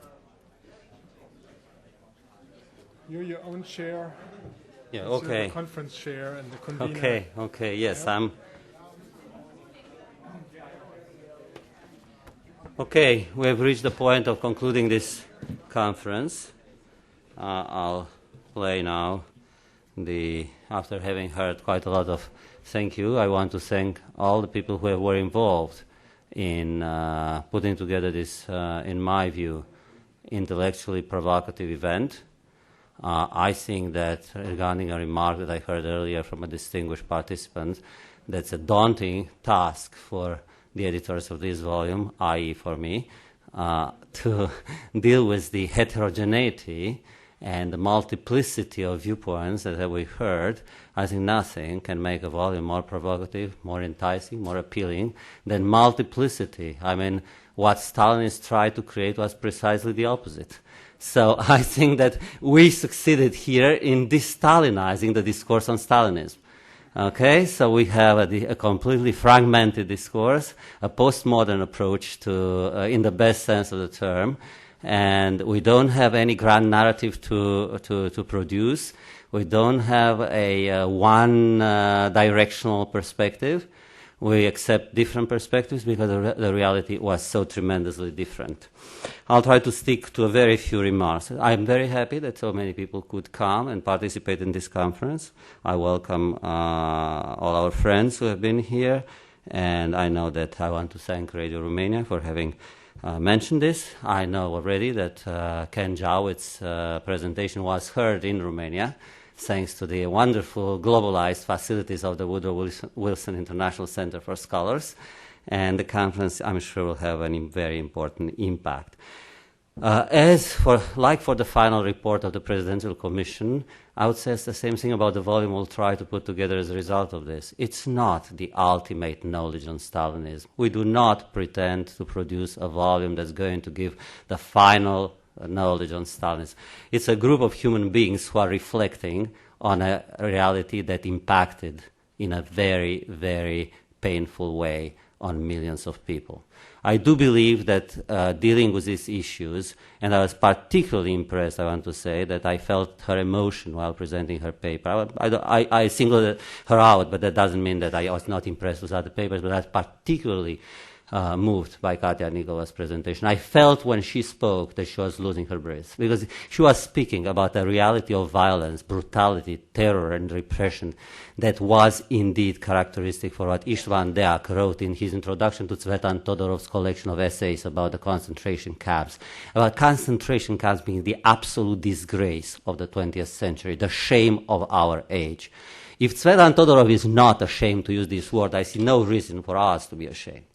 S4: you're your own chair.
S12: Yeah.
S4: You're
S12: Okay.
S4: the conference chair and the convener.
S12: Okay. Okay. Yes,
S4: Yeah.
S12: I'm. Okay, we have reached the point of concluding this conference. I'll play now after having heard quite a lot of thank you, I want to thank all the people who were involved in putting together this, in my view, intellectually provocative event. I think that, regarding a remark that I heard earlier from a distinguished participant, that's a daunting task for the editors of this volume, i.e. for me, to deal with the heterogeneity and the multiplicity of viewpoints that we heard. I think nothing can make a volume more provocative, more enticing, more appealing than multiplicity. I mean, what Stalinists tried to create was precisely the opposite. So I think that we succeeded here in de-Stalinizing the discourse on Stalinism. Okay, so we have a completely fragmented discourse, a postmodern approach to, in the best sense of the term, and we don't have any grand narrative to produce. We don't have a one-directional perspective. We accept different perspectives because the reality was so tremendously different. I'll try to stick to a very few remarks. I'm very happy that so many people could come and participate in this conference. I welcome all our friends who have been here, and I know that I want to thank Radio Romania for having mentioned this. I know already that Ken Jowitt's presentation was heard in Romania, thanks to the wonderful globalized facilities of the Woodrow Wilson International Center for Scholars. And the conference, I'm sure, will have a very important impact. For the final report of the Presidential Commission, I would say the same thing about the volume we'll try to put together as a result of this. It's not the ultimate knowledge on Stalinism. We do not pretend to produce a volume that's going to give the final knowledge on Stalinism. It's a group of human beings who are reflecting on a reality that impacted in a very, very painful way on millions of people. I do believe that dealing with these issues, and I was particularly impressed, I want to say, that I felt her emotion while presenting her paper. I singled her out, but that doesn't mean that I was not impressed with other papers, but I was particularly moved by Katya Nikola's presentation. I felt when she spoke that she was losing her breath, because she was speaking about the reality of violence, brutality, terror, and repression that was indeed characteristic for what Istvan Deák wrote in his introduction to Tzvetan Todorov's collection of essays about the concentration camps, about concentration camps being the absolute disgrace of the 20th century, the shame of our age. If Tzvetan Todorov is not ashamed to use this word, I see no reason for us to be ashamed.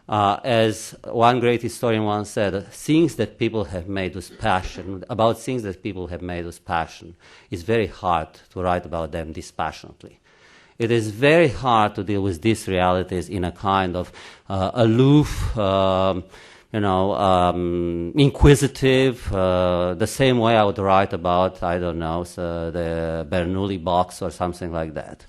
S12: As one great historian once said, things that people have made with passion, about things that people have made with passion, it's very hard to write about them dispassionately. It is very hard to deal with these realities in a kind of aloof, inquisitive, the same way I would write about, I don't know, the Bernoulli box or something like that.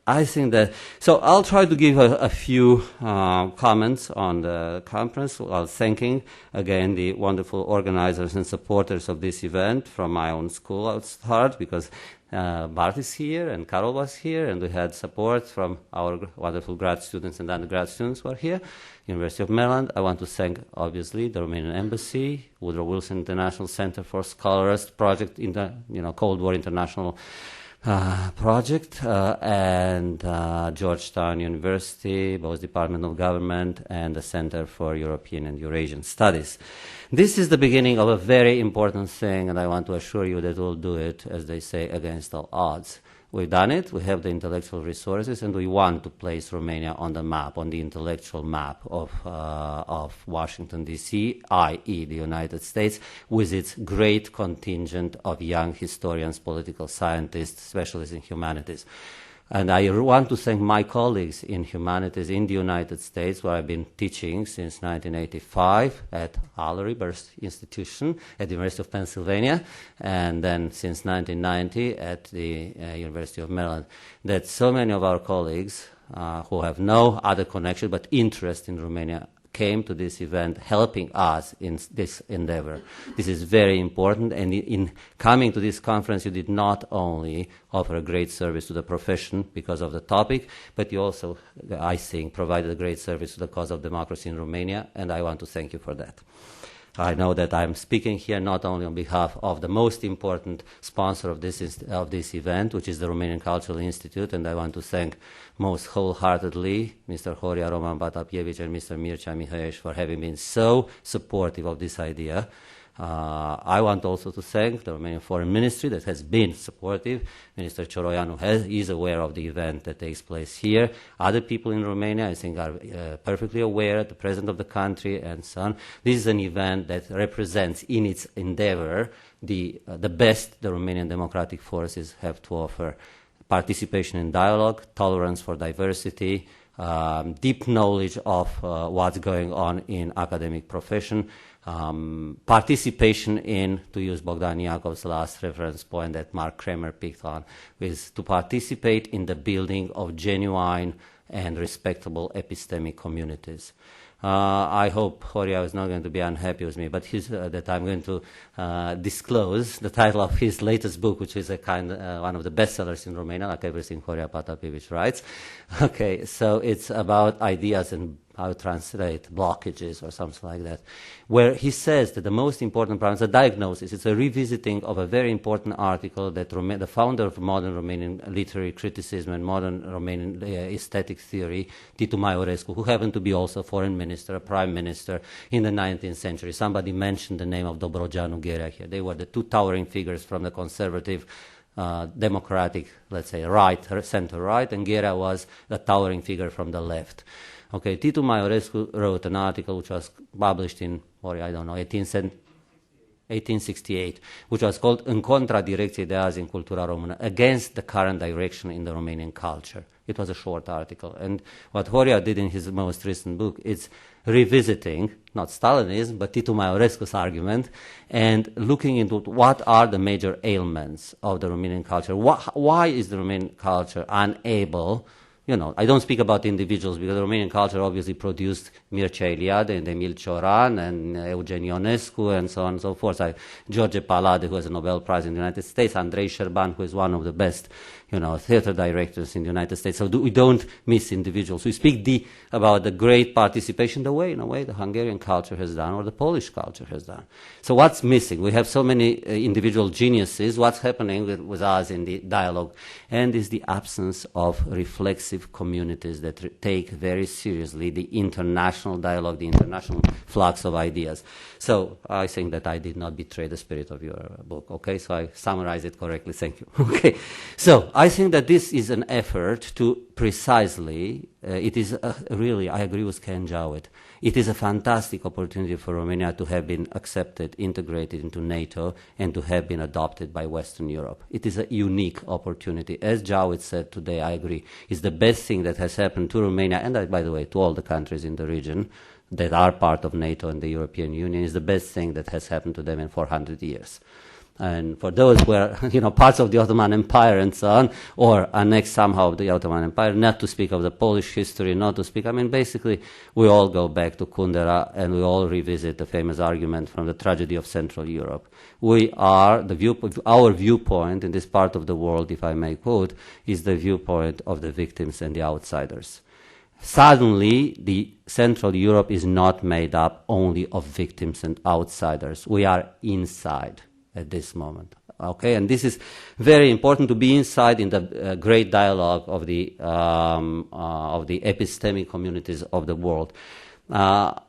S12: I think that, so I'll try to give a few comments on the conference while thanking again the wonderful organizers and supporters of this event from my own school. I'll start because Bart is here and Karol was here, and we had support from our wonderful grad students and undergrad students who are here. University of Maryland. I want to thank, obviously, the Romanian Embassy, Woodrow Wilson International Center for Scholars Project, Cold War International Project, and Georgetown University, both Department of Government and the Center for European and Eurasian Studies. This is the beginning of a very important thing, and I want to assure you that we'll do it, as they say, against all odds. We've done it, we have the intellectual resources, and we want to place Romania on the map, on the intellectual map of Washington, D.C., i.e. the United States, with its great contingent of young historians, political scientists, specialists in humanities. And I want to thank my colleagues in humanities in the United States, where I've been teaching since 1985 at Allery Burst Institution at the University of Pennsylvania, and then since 1990 at the University of Maryland, that so many of our colleagues who have no other connection but interest in Romania came to this event helping us in this endeavor. This is very important, and in coming to this conference you did not only offer a great service to the profession because of the topic, but you also, I think, provided a great service to the cause of democracy in Romania, and I want to thank you for that. I know that I'm speaking here not only on behalf of the most important sponsor of this event, which is the Romanian Cultural Institute, and I want to thank most wholeheartedly Mr. Horia Roman Batapievici and Mr. Mircea Mihaieș for having been so supportive of this idea. I want also to thank the Romanian Foreign Ministry that has been supportive. Minister Cioroianu is aware of the event that takes place here. Other people in Romania, I think, are perfectly aware, the president of the country and so on. This is an event that represents in its endeavor the best the Romanian democratic forces have to offer. Participation in dialogue, tolerance for diversity, deep knowledge of what's going on in academic profession, participation in, to use Bogdan Iakov's last reference point that Mark Kramer picked on, is to participate in the building of genuine and respectable epistemic communities. I hope Horia is not going to be unhappy with me, but that I'm going to disclose the title of his latest book, which is one of the bestsellers in Romania, like everything Horia Patapievici writes. Okay, so it's about ideas and how to translate blockages or something like that, where he says that the most important problem is a diagnosis. It's a revisiting of a very important article that the founder of modern Romanian literary criticism and modern Romanian aesthetic theory, Titu Maiorescu, who happened to be also a foreign minister, a prime minister in the 19th century. Somebody mentioned the name of Dobrogeanu Gherea here. They were the two towering figures from the conservative democratic, let's say, right, center-right, and Gherea was the towering figure from the left. Okay, Titu Maiorescu wrote an article which was published in, 1868, which was called În contra direcției de azi în cultura română, against the current direction in the Romanian culture. It was a short article. And what Horia did in his most recent book is revisiting, not Stalinism, but Titu Maiorescu's argument, and looking into what are the major ailments of the Romanian culture. Why is the Romanian culture unable I don't speak about individuals because Romanian culture obviously produced Mircea Eliade and Emil Cioran and Eugen Ionescu and so on and so forth. George Palade, who has a Nobel Prize in the United States, Andrei Șerban, who is one of the best theater directors in the United States. So we don't miss individuals. We speak about the great participation, in a way the Hungarian culture has done or the Polish culture has done. So what's missing? We have so many individual geniuses. What's happening with us in the dialogue? And is the absence of reflexive communities that take very seriously the international dialogue, the international flux of ideas. So I think that I did not betray the spirit of your book. Okay, so I summarized it correctly. Thank you. Okay, so I think that this is an effort to precisely, it is really, I agree with Ken Jowett, it is a fantastic opportunity for Romania to have been accepted, integrated into NATO, and to have been adopted by Western Europe. It is a unique opportunity. As Jowett said today, I agree, it's the best thing that has happened to Romania, and by the way, to all the countries in the region that are part of NATO and the European Union, is the best thing that has happened to them in 400 years. And for those who are, parts of the Ottoman Empire and so on, or annexed somehow of the Ottoman Empire, not to speak of the Polish history, not to speak, basically, we all go back to Kundera and we all revisit the famous argument from the tragedy of Central Europe. We are, our viewpoint in this part of the world, if I may quote, is the viewpoint of the victims and the outsiders. Suddenly, the Central Europe is not made up only of victims and outsiders. We are inside at this moment. Okay, and this is very important to be inside in the great dialogue of the epistemic communities of the world. The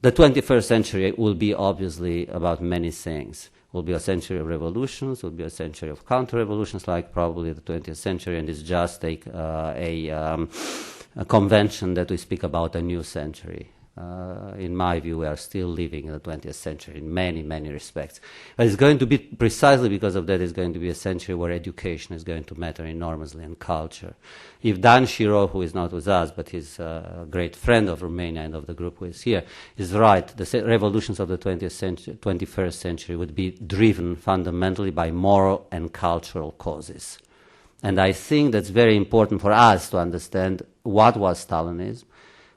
S12: 21st century will be obviously about many things. Will be a century of revolutions, will be a century of counter-revolutions like probably the 20th century, and it's just a convention that we speak about a new century. In my view, we are still living in the 20th century in many, many respects. But it's going to be, precisely because of that, it's going to be a century where education is going to matter enormously and culture. If Dan Shiro, who is not with us, but he's a great friend of Romania and of the group who is here, is right, the revolutions of the 21st century would be driven fundamentally by moral and cultural causes. And I think that's very important for us to understand what was Stalinism,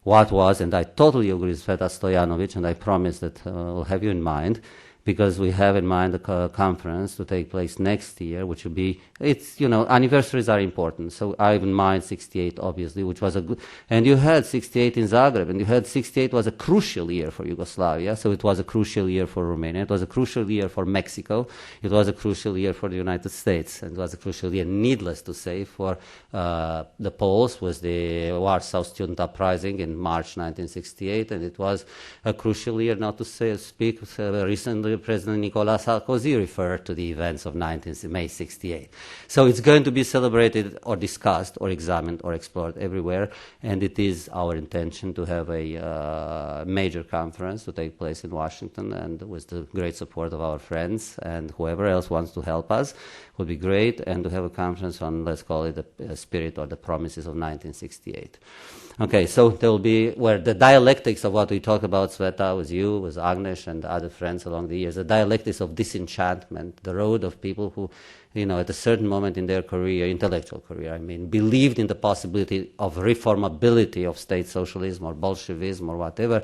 S12: what was, and I totally agree with Sveta Stojanovic, and I promise that we'll have you in mind, because we have in mind a conference to take place next year, which will be, anniversaries are important. So I have in mind 68, obviously, which was a good, and you had 68 in Zagreb, and you had 68 was a crucial year for Yugoslavia, so it was a crucial year for Romania, it was a crucial year for Mexico, it was a crucial year for the United States, and it was a crucial year, needless to say, for the Poles with the Warsaw Student Uprising in March 1968, and it was a crucial year, not to speak recently, President Nicolas Sarkozy referred to the events of May 68. So it's going to be celebrated or discussed or examined or explored everywhere, and it is our intention to have a major conference to take place in Washington, and with the great support of our friends and whoever else wants to help us would be great, and to have a conference on, let's call it, the spirit or the promises of 1968. Okay, so there will be, where the dialectics of what we talk about, Sveta, with you, with Agnes and other friends along the years, the dialectics of disenchantment, the road of people who, at a certain moment in their career, intellectual career, believed in the possibility of reformability of state socialism or Bolshevism or whatever,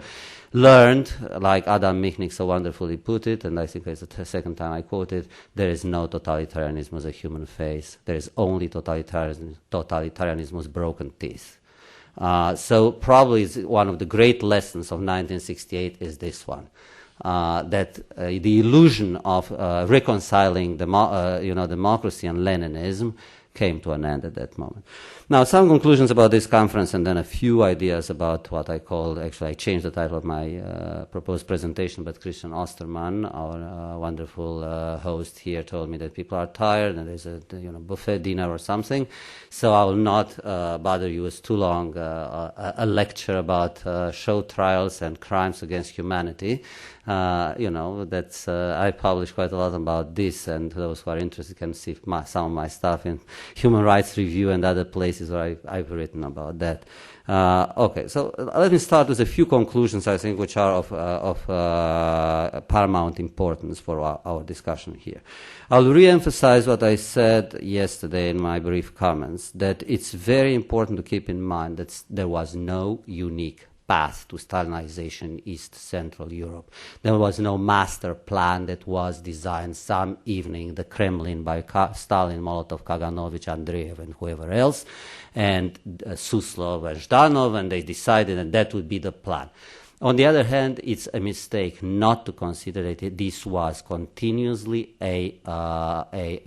S12: learned, like Adam Michnik so wonderfully put it, and I think it's the second time I quoted, there is no totalitarianism as a human face. There is only totalitarianism with broken teeth. So probably one of the great lessons of 1968 is this one, that the illusion of reconciling democracy and Leninism came to an end at that moment. Now, some conclusions about this conference, and then a few ideas about what I called, actually I changed the title of my proposed presentation, but Christian Osterman, our wonderful host here, told me that people are tired and there's a buffet dinner or something, so I will not bother you with too long a lecture about show trials and crimes against humanity. I publish quite a lot about this, and those who are interested can see some of my stuff in Human Rights Review and other places where I've written about that. Okay, so let me start with a few conclusions, I think, which are of paramount importance for our discussion here. I'll re-emphasize what I said yesterday in my brief comments, that it's very important to keep in mind that there was no unique path to Stalinization in East Central Europe. There was no master plan that was designed some evening in the Kremlin by Stalin, Molotov, Kaganovich, Andreev, and whoever else, and Suslov and Zhdanov, and they decided that that would be the plan. On the other hand, it's a mistake not to consider that this was continuously a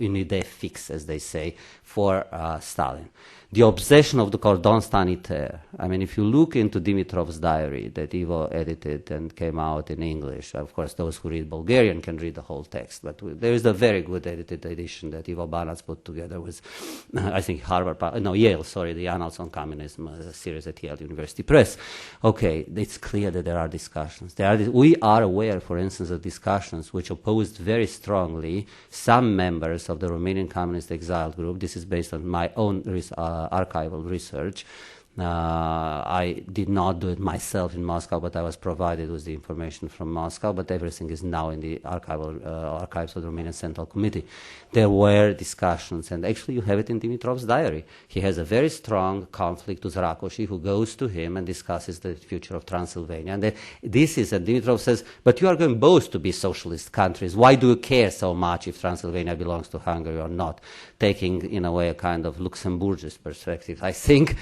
S12: une idée fixe, as they say, for Stalin. The obsession of the cordon sanitaire. I mean, if you look into Dimitrov's diary that Ivo edited and came out in English, of course, those who read Bulgarian can read the whole text, but there is a very good edited edition that Ivo Banac put together with, I think, Yale, the Annals on Communism, a series at Yale University Press. Okay, it's clear that there are discussions. We are aware, for instance, of discussions which opposed very strongly some members of the Romanian Communist Exile Group. This is based on my own archival research. I did not do it myself in Moscow, but I was provided with the information from Moscow, but everything is now in the archives of the Romanian Central Committee. There were discussions, and actually you have it in Dimitrov's diary. He has a very strong conflict with Rákosi, who goes to him and discusses the future of Transylvania. And Dimitrov says, but you are going both to be socialist countries. Why do you care so much if Transylvania belongs to Hungary or not? Taking, in a way, a kind of Luxembourgist perspective, I think.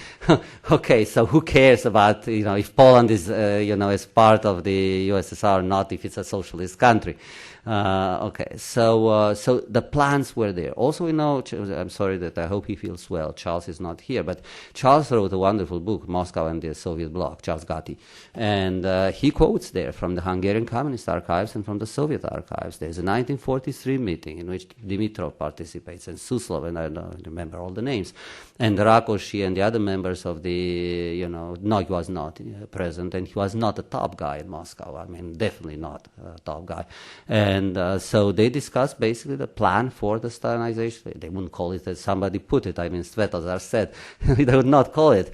S12: Okay, so who cares about, if Poland is, is part of the USSR or not, if it's a socialist country? So the plans were there. Also, we know, I'm sorry that I hope he feels well. Charles is not here, but Charles wrote a wonderful book, Moscow and the Soviet Bloc, Charles Gatti. And he quotes there from the Hungarian Communist archives and from the Soviet archives. There's a 1943 meeting in which Dimitrov participates, and Suslov, and I don't remember all the names, and Rákosi and the other members of the, no, he was not present, and he was not a top guy in Moscow. I mean, definitely not a top guy. And so they discussed basically the plan for the Stalinization. They wouldn't call it as somebody put it. I mean, Svetozar said they would not call it.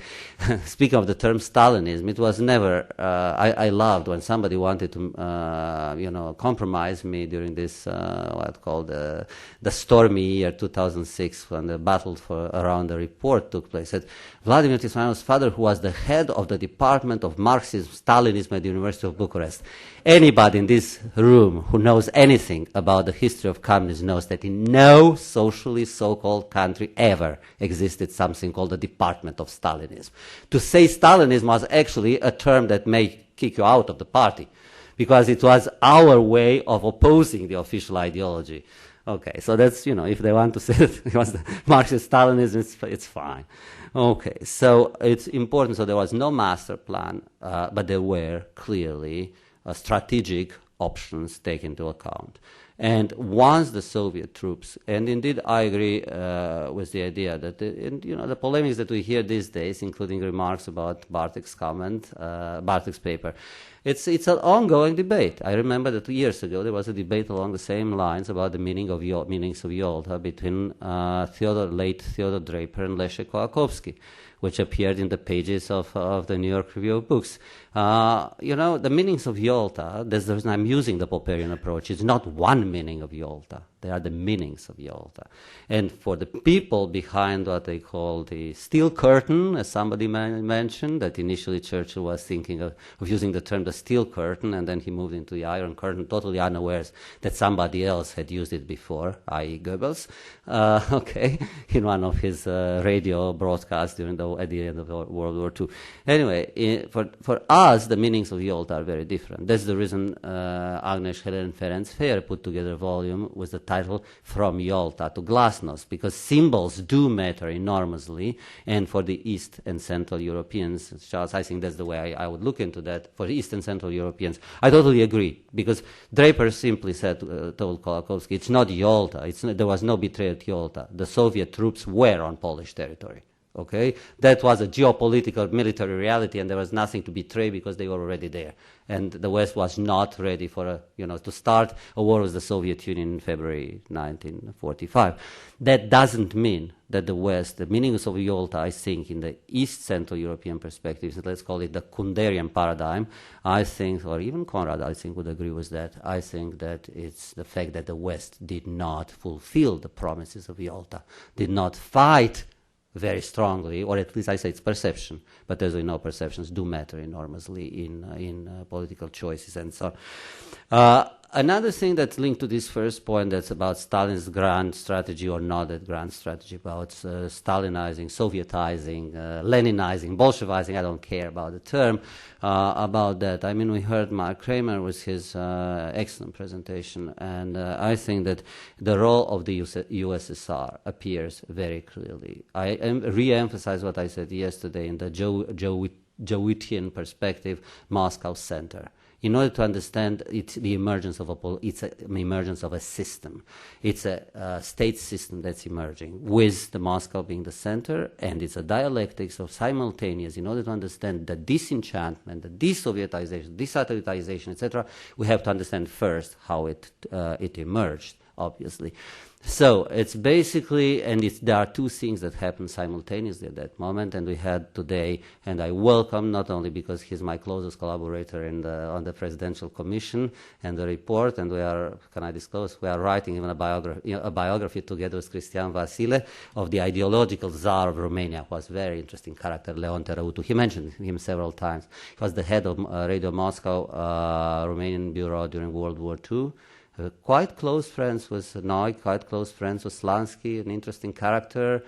S12: Speaking of the term Stalinism, it was never. I loved when somebody wanted to, compromise me during this the stormy year 2006 when the battle around the report took place. That Vladimir Tismaneau's father, who was the head of the Department of Marxism, Stalinism at the University of Bucharest. Anybody in this room who knows anything about the history of communism knows that in no socialist so-called country ever existed something called the Department of Stalinism. To say Stalinism was actually a term that may kick you out of the party, because it was our way of opposing the official ideology. Okay, so that's, if they want to say it was the Marxist Stalinism, it's fine. Okay, so it's important. So there was no master plan, but there were clearly strategic options taken into account. And once the Soviet troops, and indeed I agree with the idea that, the polemics that we hear these days, including remarks about Bartek's Bartek's paper, it's an ongoing debate. I remember that 2 years ago there was a debate along the same lines about the meanings of Yalta between late Theodor Draper and Leszek Kołakowski, which appeared in the pages of the New York Review of Books. The meanings of Yalta, there's the reason I'm using the Popperian approach. It's not one meaning of Yalta. They are the meanings of Yalta. And for the people behind what they call the steel curtain, as somebody mentioned, that initially Churchill was thinking of using the term the steel curtain, and then he moved into the iron curtain, totally unaware that somebody else had used it before, i.e. Goebbels, in one of his radio broadcasts at the end of World War II. Anyway, for us, the meanings of Yalta are very different. That's the reason Agnes Helen Ferenc Fair put together a volume with the title From Yalta to Glasnost, because symbols do matter enormously, and for the East and Central Europeans, Charles, I think that's the way I would look into that. For East and Central Europeans, I totally agree, because Draper simply told Kołakowski, it's not Yalta, there was no betrayal at Yalta. The Soviet troops were on Polish territory. Okay, that was a geopolitical military reality, and there was nothing to betray because they were already there. And the West was not ready for to start a war with the Soviet Union in February 1945. That doesn't mean that the West, the meanings of Yalta, I think, in the East Central European perspective, let's call it the Kunderian paradigm, I think, or even Conrad, I think, would agree with that. I think that it's the fact that the West did not fulfill the promises of Yalta, did not fight very strongly, or at least I say it's perception, but as we know, perceptions do matter enormously in political choices and so on. Another thing that's linked to this first point, that's about Stalin's grand strategy or not that grand strategy, about Stalinizing, Sovietizing, Leninizing, Bolshevizing, I don't care about the term, about that. I mean, we heard Mark Kramer with his excellent presentation, and I think that the role of the USSR appears very clearly. I re-emphasize what I said yesterday in the Jowitian perspective, Moscow center. In order to understand it's the emergence of a system. It's a state system that's emerging, with the Moscow being the center, and it's a dialectics of simultaneous. In order to understand the disenchantment, the desovietization, desatellitization, etc., we have to understand first how it emerged, obviously. So it's basically, and there are two things that happened simultaneously at that moment, and we had today, and I welcome, not only because he's my closest collaborator on the Presidential Commission and the report, and we are, can I disclose, we are writing even a biography together with Cristian Vasile of the ideological czar of Romania. Was a very interesting character, Leon Terautu. He mentioned him several times. He was the head of Radio Moscow Romanian bureau during World War II. Quite close friends with Noi, quite close friends with Slansky, an interesting character,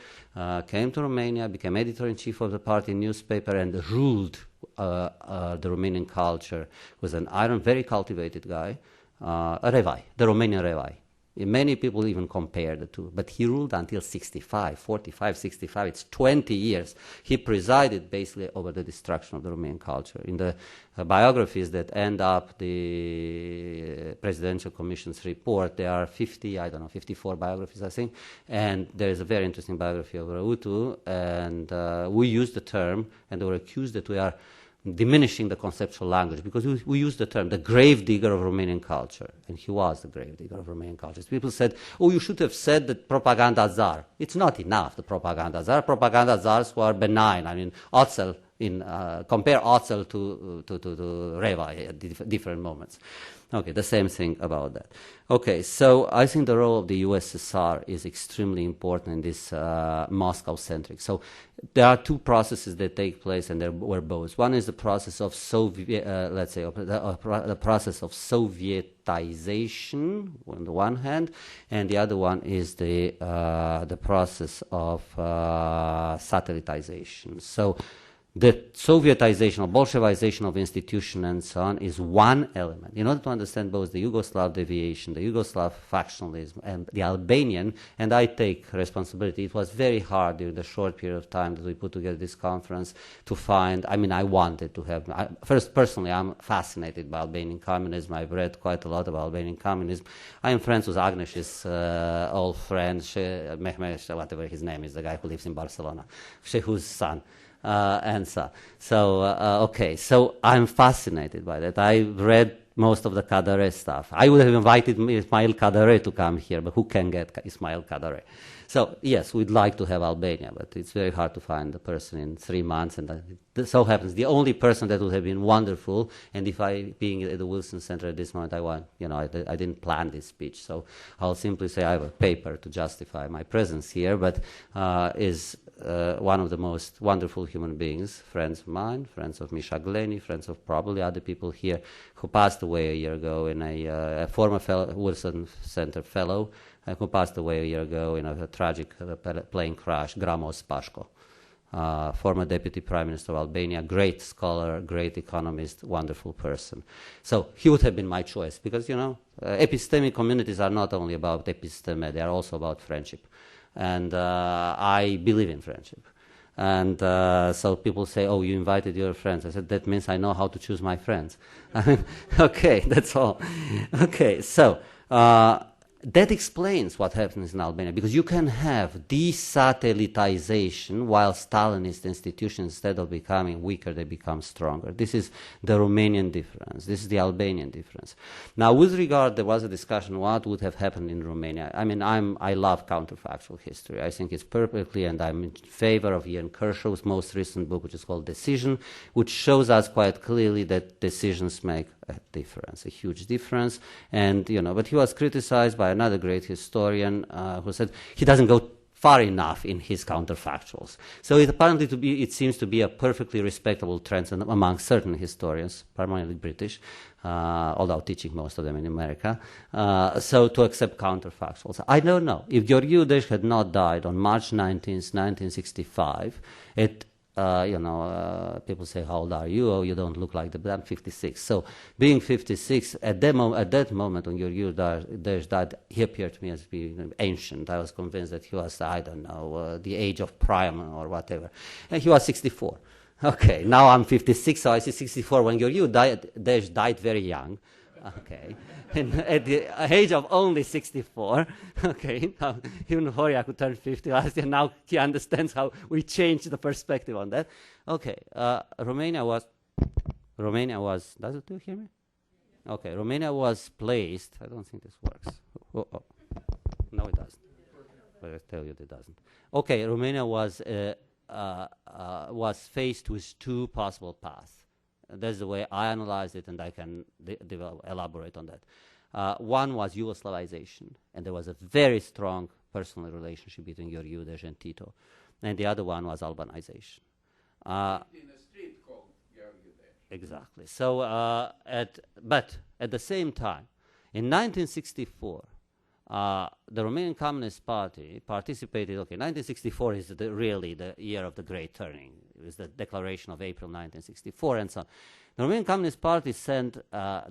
S12: came to Romania, became editor-in-chief of the party newspaper, and ruled the Romanian culture. Was an iron, very cultivated guy, a Revai, the Romanian Revai. Many people even compare the two, but he ruled until 65, 45, 65, it's 20 years. He presided basically over the destruction of the Romanian culture. In the biographies that end up the Presidential Commission's report, there are 54 biographies, I think, and there is a very interesting biography of Rautu, and we use the term, and they were accused that we are diminishing the conceptual language, because we use the term the grave digger of Romanian culture, and he was the grave digger of Romanian culture. People said, oh, you should have said that propaganda czar. It's not enough, the propaganda czar. Propaganda czars who are benign. I mean, Otzel, compare Otzel to Revai at different moments. Okay, the same thing about that. Okay, so I think the role of the USSR is extremely important in this Moscow-centric. So there are two processes that take place, and there were both. One is the process of the process of Sovietization on the one hand, and the other one is the process of satellitization. So the Sovietization or Bolshevization of institutions and so on is one element. In order to understand both the Yugoslav deviation, the Yugoslav factionalism, and the Albanian, and I take responsibility, it was very hard during the short period of time that we put together this conference to find, I mean, I wanted to have, first, personally, I'm fascinated by Albanian communism. I've read quite a lot about Albanian communism. I am friends with Agnes's old friend, Mehmet, whatever his name is, the guy who lives in Barcelona, Shehu's son. And so okay, so I'm fascinated by that. I read most of the Kadare stuff. I would have invited Ismail Kadare to come here, but who can get Ismail Kadare? So yes, we'd like to have Albania, but it's very hard to find a person in 3 months, and it so happens the only person that would have been wonderful, and if I, being at the Wilson Center at this moment, I didn't plan this speech, so I'll simply say I have a paper to justify my presence here, but is one of the most wonderful human beings, friends of mine, friends of Misha Gleni, friends of probably other people here, who passed away a year ago in a former Wilson Center fellow, who passed away a year ago in a tragic plane crash, Gramos Paško, former Deputy Prime Minister of Albania, great scholar, great economist, wonderful person. So he would have been my choice, because, epistemic communities are not only about episteme, they are also about friendship. And I believe in friendship. And so people say, oh, you invited your friends. I said, that means I know how to choose my friends. Okay, that's all. Okay, so, that explains what happens in Albania, because you can have desatellitization while Stalinist institutions, instead of becoming weaker, they become stronger. This is the Romanian difference. This is the Albanian difference. Now, with regard, there was a discussion what would have happened in Romania. I mean, I love counterfactual history. I think it's perfectly, and I'm in favor of Ian Kershaw's most recent book, which is called Decision, which shows us quite clearly that decisions make a difference, a huge difference. And, you know, but he was criticized by another great historian who said he doesn't go far enough in his counterfactuals. So it seems to be a perfectly respectable trend among certain historians, primarily British, although teaching most of them in America, so to accept counterfactuals. I don't know. If Gheorghiu Dej had not died on March 19th, 1965, people say, how old are you? Oh, you don't look like the... I'm 56. So being 56, at that moment when Gheorghiu Dej died, he appeared to me as being ancient. I was convinced that he was, I don't know, the age of Priam or whatever. And he was 64. Okay, now I'm 56, so I see 64. When Gheorghiu Dej died very young, okay, and at the age of only 64, okay, now, even Horia could turn 50 last year, now he understands how we changed the perspective on that. Okay, Romania was, does it hear me? Okay, Romania was placed, I don't think this works. No, it doesn't. But I tell you it doesn't. Okay, Romania was faced with two possible paths. That's the way I analyzed it, and I can elaborate on that. One was Yugoslavization, and there was a very strong personal relationship between Gheorghiu Dej and Tito. And the other one was Albanization.
S9: In a street called Gheorghiu Dej.
S12: Exactly. So, but at the same time, in 1964, the Romanian Communist Party participated. Okay, 1964 is really the year of the Great Turning. It was the Declaration of April 1964 and so on. The Romanian Communist Party sent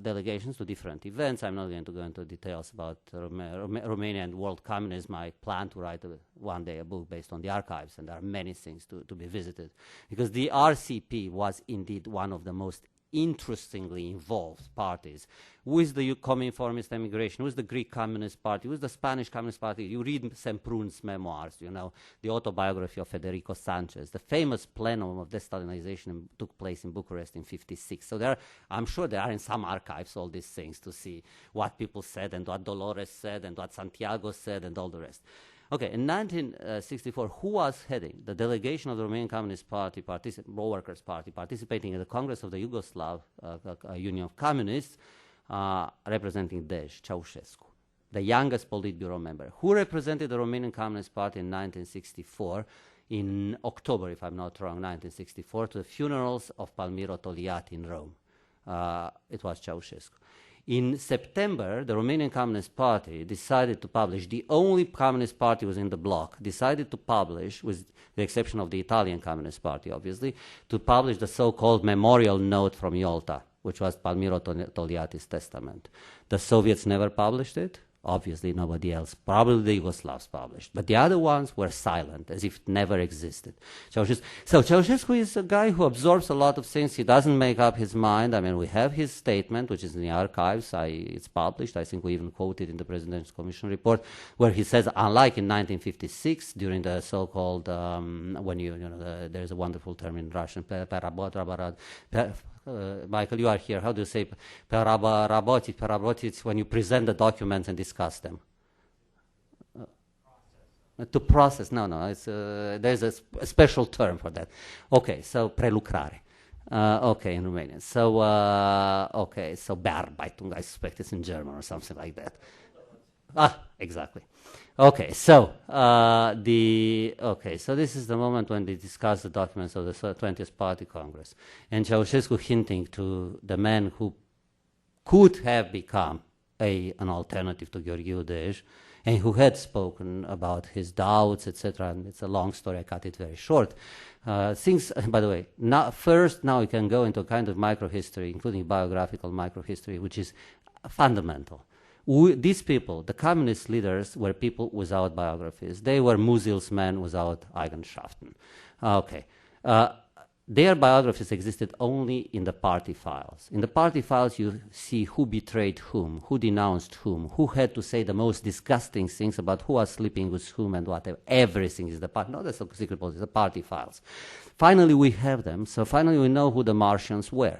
S12: delegations to different events. I'm not going to go into details about Romania and world communism. I plan to write one day a book based on the archives, and there are many things to be visited. Because the RCP was indeed one of the most interestingly involved parties with the Cominformist emigration, with the Greek Communist Party, with the Spanish Communist Party. You read Semprun's memoirs, you know, the autobiography of Federico Sanchez. The famous plenum of Stalinization took place in Bucharest in '56. So I'm sure there are in some archives all these things to see what people said and what Dolores said and what Santiago said and all the rest. Okay, in 1964, who was heading the delegation of the Romanian Communist Party, Workers' Party, participating in the Congress of the Yugoslav Union of Communists, representing Dej, Ceausescu, the youngest Politburo member, who represented the Romanian Communist Party in 1964, in October, if I'm not wrong, 1964, to the funerals of Palmiro Togliatti in Rome. It was Ceausescu. In September, the Romanian Communist Party decided to publish, the only communist party was in the Bloc, decided to publish, with the exception of the Italian Communist Party, obviously, to publish the so-called memorial note from Yalta, which was Palmiro Togliatti's testament. The Soviets never published it. Obviously, nobody else. Probably the Yugoslavs published. But the other ones were silent, as if it never existed. So Ceausescu is a guy who absorbs a lot of things. He doesn't make up his mind. I mean, we have his statement, which is in the archives. It's published. I think we even quoted in the Presidential Commission report, where he says, unlike in 1956, during the so-called, there's a wonderful term in Russian, Michael, you are here. How do you say perabotit when you present the documents and discuss them? To process. No. There's a special term for that. Okay, so prelucrare. Okay, in Romanian. So Bearbeitung, I suspect it's in German or something like that. Exactly. Okay, so this is the moment when they discuss the documents of the 20th Party Congress, and Ceausescu hinting to the man who could have become an alternative to Gheorghiu Dej, and who had spoken about his doubts, etc. And it's a long story. I cut it very short. Things, by the way, now you can go into a kind of microhistory, including biographical microhistory, which is fundamental. These people, the communist leaders, were people without biographies. They were Musil's men without Eigenschaften. Okay. their biographies existed only in the party files. In the party files, you see who betrayed whom, who denounced whom, who had to say the most disgusting things about who was sleeping with whom and whatever. Everything is the party, not the secret policy, the party files. Finally, we have them, so finally we know who the Martians were.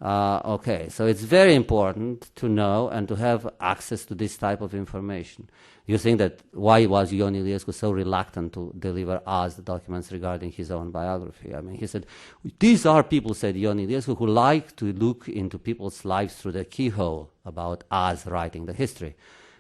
S12: Okay, so it's very important to know and to have access to this type of information. You think that why was Ion Iliescu so reluctant to deliver us the documents regarding his own biography? I mean, he said, these are people, said Ion Iliescu, who like to look into people's lives through the keyhole about us writing the history.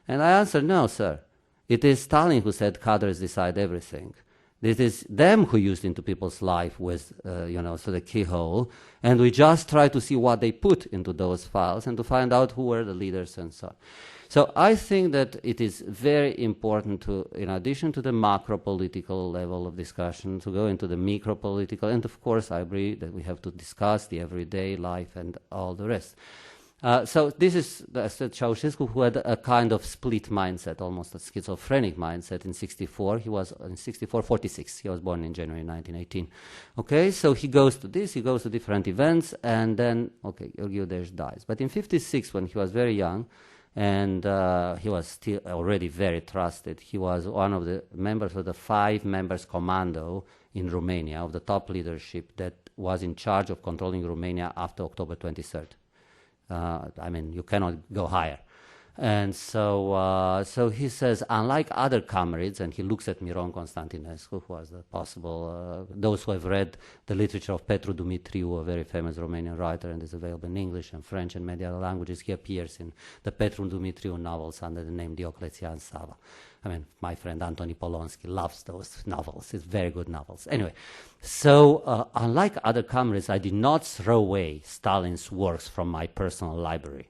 S12: And I answered, no, sir. It is Stalin who said cadres decide everything. It is them who used into people's life with, through the keyhole, and we just try to see what they put into those files and to find out who were the leaders and so on. So I think that it is very important to, in addition to the macro-political level of discussion, to go into the micro-political, and of course I agree that we have to discuss the everyday life and all the rest. So this is Ceausescu, who had a kind of split mindset, almost a schizophrenic mindset in 64. He was in 46. He was born in January 1918. Okay, so he goes to this, he goes to different events, and then, okay, Gheorghe dies. But in 56, when he was very young, and he was still already very trusted, he was one of the members of the 5 members commando in Romania, of the top leadership that was in charge of controlling Romania after October 23rd. I mean, you cannot go higher. And so he says, unlike other comrades, and he looks at Miron Constantinescu, who was the possible, those who have read the literature of Petru Dumitriu, a very famous Romanian writer, and is available in English and French and many other languages. He appears in the Petru Dumitriu novels under the name Diocletian Sava. I mean, my friend Antoni Polonsky loves those novels. It's very good novels. Anyway, so unlike other comrades, I did not throw away Stalin's works from my personal library.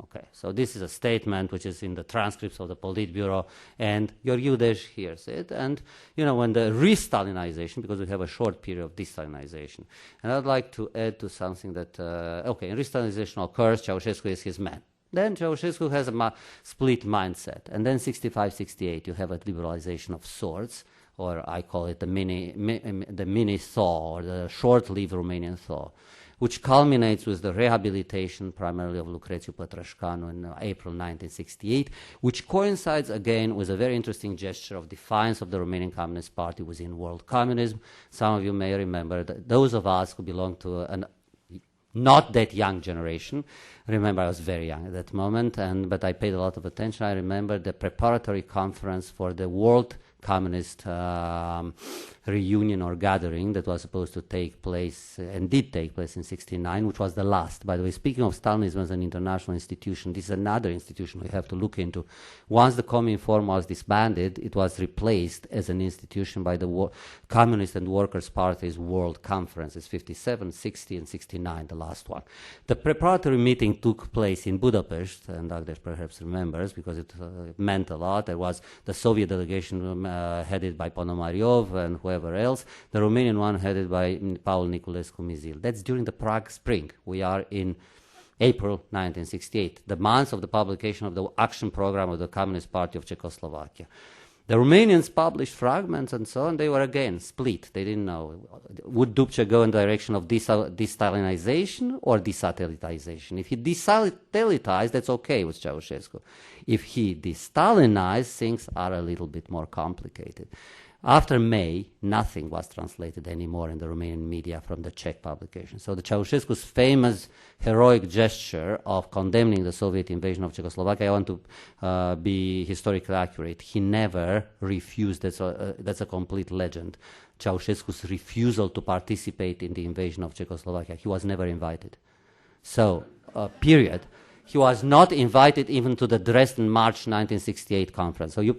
S12: Okay, so this is a statement which is in the transcripts of the Politburo, and Gheorghe hears it. And, you know, when the re-Stalinization, because we have a short period of de-Stalinization, and I'd like to add to something that, okay, re-Stalinization occurs, Ceausescu is his man. Then Ceausescu has a split mindset. And then 65, 68, you have a liberalization of sorts, or I call it the mini thaw, or the short-lived Romanian thaw, which culminates with the rehabilitation primarily of Lucrețiu Pătrășcanu in April 1968, which coincides again with a very interesting gesture of defiance of the Romanian Communist Party within world communism. Some of you may remember that those of us who belong to an not that young generation. Remember, I was very young at that moment, but I paid a lot of attention. I remember the preparatory conference for the World Communist reunion or gathering that was supposed to take place and did take place in 1969, which was the last. By the way, speaking of Stalinism as an international institution, this is another institution we have to look into. Once the Cominform was disbanded, it was replaced as an institution by the Communist and Workers' Party's World Conferences, 57, 60, and 69, the last one. The preparatory meeting took place in Budapest, and Agnes perhaps remembers because it meant a lot. There was the Soviet delegation headed by Ponomariov and whoever else, the Romanian one headed by Paul Niculescu Mizil. That's during the Prague Spring. We are in April 1968, the month of the publication of the action program of the Communist Party of Czechoslovakia. The Romanians published fragments and so on. They were again split. They didn't know. Would Dubček go in the direction of de-Stalinization or desatellitization? If he desatellitized, that's okay with Ceausescu. If he de-Stalinized, things are a little bit more complicated. After May, nothing was translated anymore in the Romanian media from the Czech publication. So the Ceausescu's famous heroic gesture of condemning the Soviet invasion of Czechoslovakia, I want to be historically accurate, he never refused, that's a complete legend, Ceausescu's refusal to participate in the invasion of Czechoslovakia. He was never invited. So, period. He was not invited even to the Dresden March 1968 conference. So you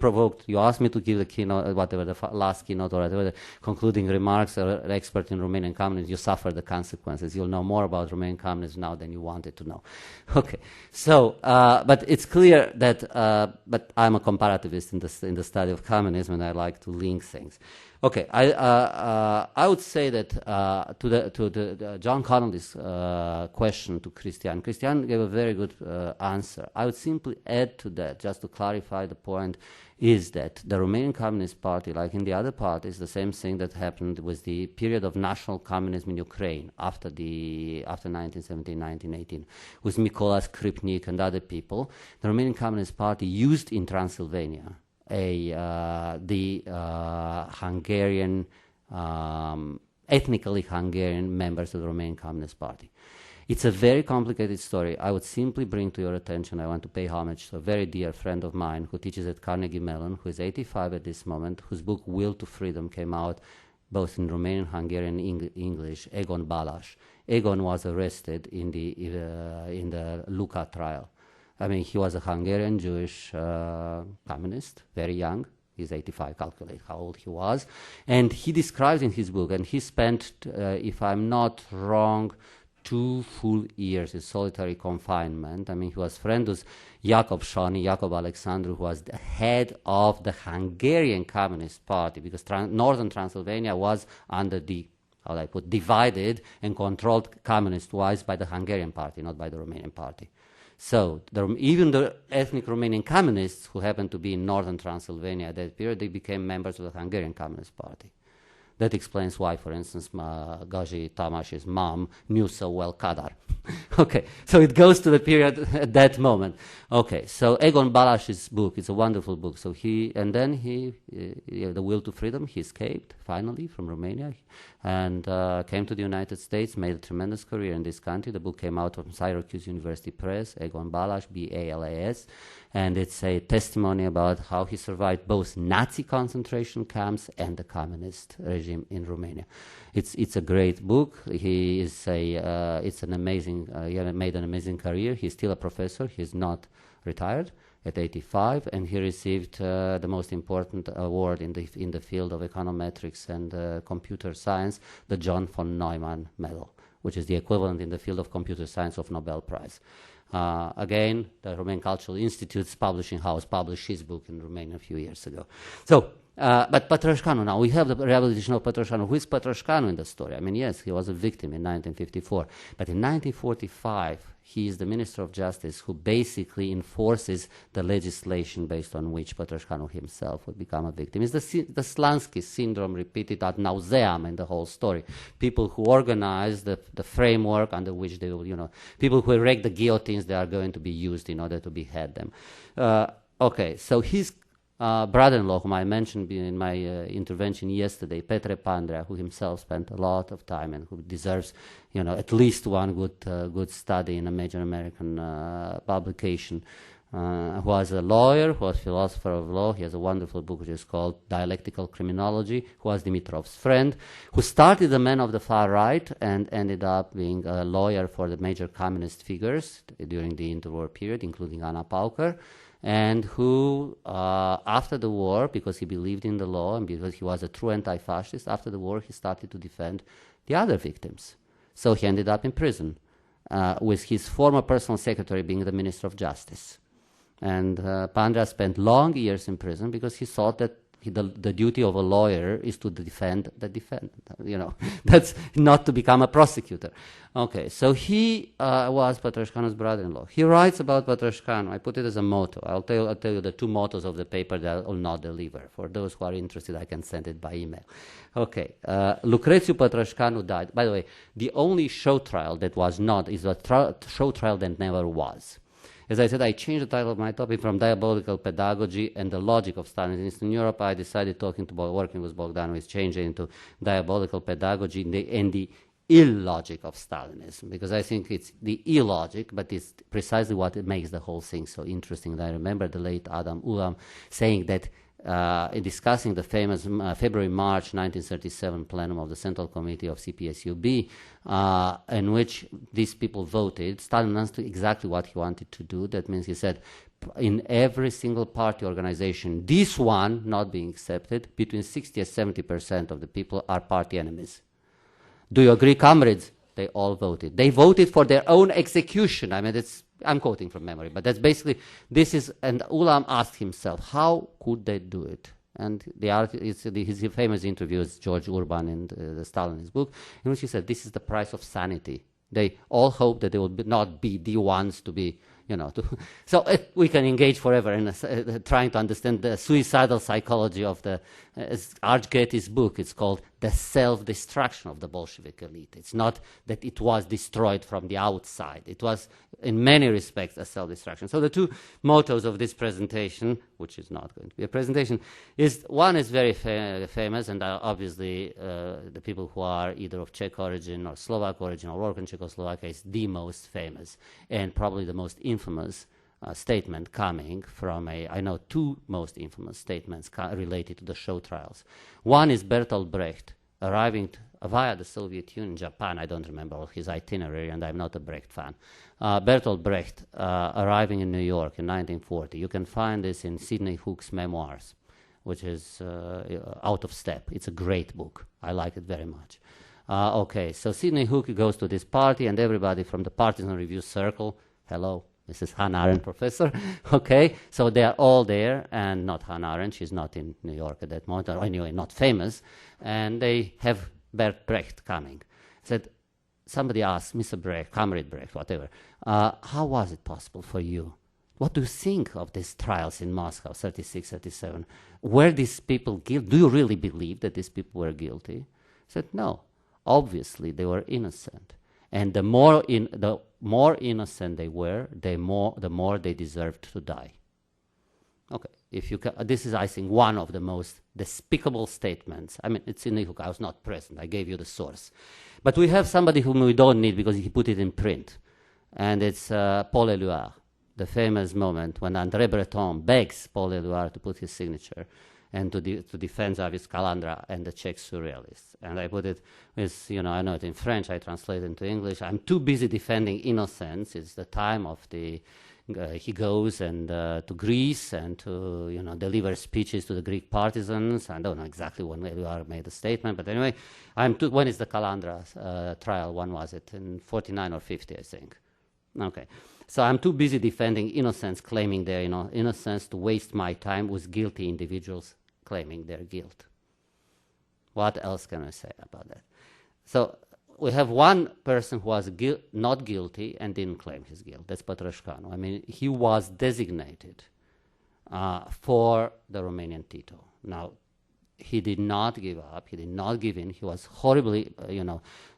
S12: asked me to give the keynote, whatever, the last keynote or whatever, the concluding remarks, or expert in Romanian communism, you suffer the consequences. You'll know more about Romanian communism now than you wanted to know. Okay, so, but it's clear that, but I'm a comparativist in the study of communism, and I like to link things. Okay, I would say that to John Connolly's question to Christian gave a very good answer. I would simply add to that, just to clarify the point, is that the Romanian Communist Party, like in the other parties, the same thing that happened with the period of national communism in Ukraine after 1917, 1918, with Mykola Skripnik and other people. The Romanian Communist Party used in Transylvania the Hungarian, ethnically Hungarian members of the Romanian Communist Party. It's a very complicated story. I would simply bring to your attention, I want to pay homage to a very dear friend of mine who teaches at Carnegie Mellon, who is 85 at this moment, whose book Will to Freedom came out both in Romanian, Hungarian, and English, Egon Balázs. Egon was arrested in the Luca trial. I mean, he was a Hungarian Jewish communist, very young. He's 85, calculate how old he was. And he describes in his book, and he spent, if I'm not wrong, 2 full years in solitary confinement. I mean, he was friend with Jakob Sony, Jakob Alexandru, who was the head of the Hungarian Communist Party, because northern Transylvania was under the, how do I put, divided and controlled communist-wise by the Hungarian party, not by the Romanian party. So even the ethnic Romanian communists who happened to be in northern Transylvania at that period, they became members of the Hungarian Communist Party. That explains why, for instance, Gazi Tamás's mom knew so well Kadar. Okay, so it goes to the period at that moment. Okay, so Egon Balázs's book, it's a wonderful book. So the Will to Freedom, he escaped finally from Romania and came to the United States, made a tremendous career in this country. The book came out from Syracuse University Press, Egon Balázs, B-A-L-A-S, and it's a testimony about how he survived both Nazi concentration camps and the communist regime in Romania. It's a great book. He is it's an amazing. He made an amazing career. He's still a professor. He's not retired at 85, and he received the most important award in the field of econometrics and computer science, the John von Neumann Medal, which is the equivalent in the field of computer science of Nobel Prize. Again, the Romanian Cultural Institute's publishing house published his book in Romania a few years ago. So, but Petroșcanu, now we have the rehabilitation of Petroșcanu. Who is Petroșcanu in the story? I mean, yes, he was a victim in 1954, but in 1945, he is the Minister of Justice who basically enforces the legislation based on which Petroșcanu himself would become a victim. It's the Slansky syndrome repeated ad nauseam in the whole story. People who organize the framework under which they will, people who erect the guillotines that are going to be used in order to behead them. Okay, so his brother-in-law, whom I mentioned in my intervention yesterday, Petre Pandrea, who himself spent a lot of time and who deserves, at least one good study in a major American publication, who was a lawyer, who was a philosopher of law. He has a wonderful book which is called Dialectical Criminology, who was Dimitrov's friend, who started the Man of the Far Right and ended up being a lawyer for the major communist figures during the interwar period, including Anna Pauker, and who, after the war, because he believed in the law and because he was a true anti-fascist, after the war he started to defend the other victims. So he ended up in prison, with his former personal secretary being the Minister of Justice. And Pandrea spent long years in prison because he thought that the duty of a lawyer is to defend the defendant. That's not to become a prosecutor. Okay, so he was Petroșcanu's brother-in-law. He writes about Petroșcanu. I put it as a motto. I'll tell you the 2 mottos of the paper that I will not deliver. For those who are interested, I can send it by email. Okay, Lucrețiu Petroșcanu died. By the way, the only show trial that was not is a show trial that never was. As I said, I changed the title of my topic from Diabolical Pedagogy and the Logic of Stalinism in Europe. I decided, working with Bogdanowicz, change it into Diabolical Pedagogy and the illogic of Stalinism, because I think it's the illogic, but it's precisely what makes the whole thing so interesting. And I remember the late Adam Ulam saying that in discussing the famous February-March 1937 plenum of the Central Committee of CPSUB, in which these people voted, Stalin understood exactly what he wanted to do. That means he said, in every single party organization, this one not being accepted, between 60 and 70% of the people are party enemies. Do you agree, comrades? They all voted. They voted for their own execution. I mean, I'm quoting from memory, but that's basically, and Ulam asked himself, how could they do it? And his famous interview with George Urban in the Stalinist book, in which he said, this is the price of sanity. They all hope that they will not be the ones to be, So we can engage forever in trying to understand the suicidal psychology of Arch Getty's book. It's called The Self-Destruction of the Bolshevik Elite. It's not that it was destroyed from the outside. It was, in many respects, a self-destruction. So the two mottos of this presentation, which is not going to be a presentation, is one is very famous, and obviously the people who are either of Czech origin or Slovak origin or work in Czechoslovakia is the most famous and probably the most infamous statement coming from I know two most infamous statements related to the show trials. One is Bertolt Brecht arriving via the Soviet Union, Japan. I don't remember all his itinerary, and I'm not a Brecht fan. Bertolt Brecht arriving in New York in 1940. You can find this in Sidney Hook's memoirs, which is Out of Step. It's a great book. I like it very much. Okay, so Sidney Hook goes to this party, and everybody from the Partisan Review circle, hello, Mrs. Hannah Arendt, professor. Okay, so they are all there, and not Hannah Arendt. She's not in New York at that moment, or anyway, not famous. And they have Bert Brecht coming. Said, somebody asked Mr. Brecht, Comrade Brecht, whatever, how was it possible for you? What do you think of these trials in Moscow, 36, 37? Were these people guilty? Do you really believe that these people were guilty? He said, no. Obviously, they were innocent. And the more innocent they were, the more they deserved to die. Okay, if you this is, I think, one of the most despicable statements. I mean, it's in the book. I was not present. I gave you the source. But we have somebody whom we don't need because he put it in print. And it's Paul Éluard, the famous moment when André Breton begs Paul Éluard to put his signature and to defend Zavis Calandra and the Czech surrealists. And I put it with, I know it in French, I translate it into English. I'm too busy defending innocence. It's the time of he goes and to Greece and to, deliver speeches to the Greek partisans. I don't know exactly when Éluard made the statement, but anyway, when is the Calandra trial? When was it? In 49 or 50, I think. Okay. So I'm too busy defending innocence, claiming their innocence, to waste my time with guilty individuals claiming their guilt. What else can I say about that? So we have one person who was not guilty and didn't claim his guilt. That's Pătrășcanu. I mean, he was designated for the Romanian Tito. Now, he did not give up. He did not give in. He was horribly,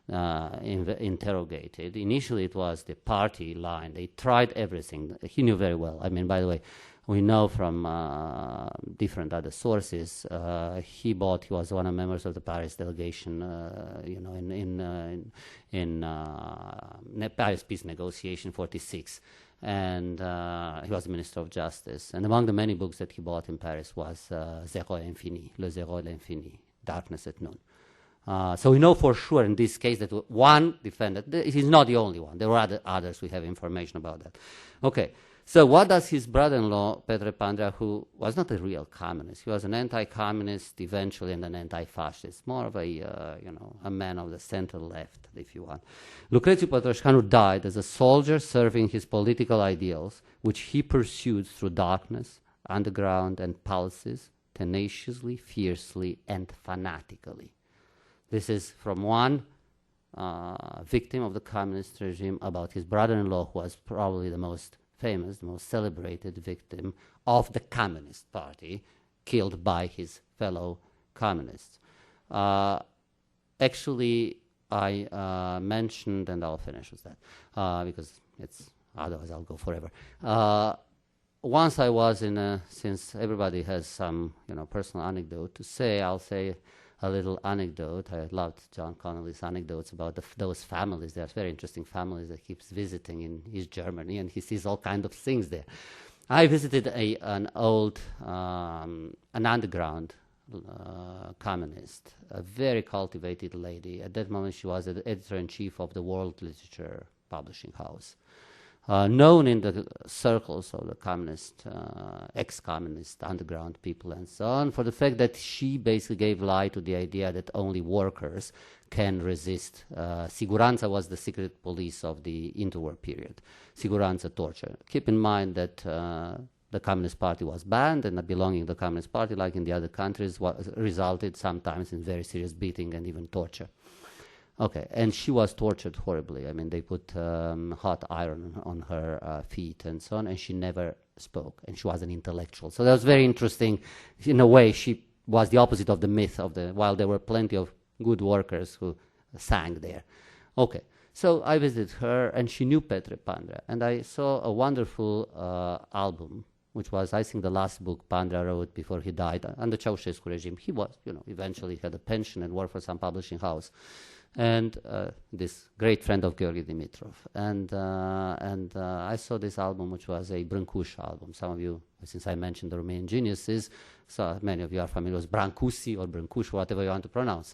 S12: interrogated. Initially, it was the party line. They tried everything. He knew very well. I mean, by the way, we know from different other sources, he was one of the members of the Paris delegation, in Paris peace negotiation 46. And he was Minister of Justice. And among the many books that he bought in Paris was Zéro et l'Infini, Le Zéro et l'Infini, Darkness at Noon. So we know for sure in this case that one defendant, he's not the only one. There were others, we have information about that. Okay, so what does his brother-in-law, Petre Pandrea, who was not a real communist, he was an anti-communist eventually and an anti-fascist, more of a man of the center left, if you want. Lucrețiu Pătrășcanu died as a soldier serving his political ideals, which he pursued through darkness, underground, and palaces, tenaciously, fiercely, and fanatically. This is from one victim of the communist regime about his brother-in-law, who was probably the most famous, the most celebrated victim of the Communist Party, killed by his fellow communists. Actually, I mentioned, and I'll finish with that, because otherwise I'll go forever. Once I was since everybody has some, personal anecdote to say, I'll say a little anecdote. I loved John Connolly's anecdotes about those families. There's very interesting families that he keeps visiting in East Germany, and he sees all kinds of things there. I visited an underground communist, a very cultivated lady. At that moment, she was the editor-in-chief of the World Literature Publishing House. Known in the circles of the communist, ex-communist underground people and so on, for the fact that she basically gave life to the idea that only workers can resist. Siguranța was the secret police of the interwar period. Siguranța, torture. Keep in mind that the Communist Party was banned, and belonging to the Communist Party, like in the other countries, resulted sometimes in very serious beating and even torture. Okay, and she was tortured horribly. I mean, they put hot iron on her feet and so on, and she never spoke, and she was an intellectual. So that was very interesting. In a way, she was the opposite of the myth of the, while there were plenty of good workers who sang there. Okay, so I visited her, and she knew Petre Pandrea, and I saw a wonderful album, which was, I think, the last book Pandrea wrote before he died under Ceausescu regime. He was, eventually had a pension and worked for some publishing house. And this great friend of Georgi Dimitrov. And I saw this album, which was a Brâncuș album. Some of you, since I mentioned the Romanian geniuses, so many of you are familiar with Brancusi or Brâncuș, whatever you want to pronounce.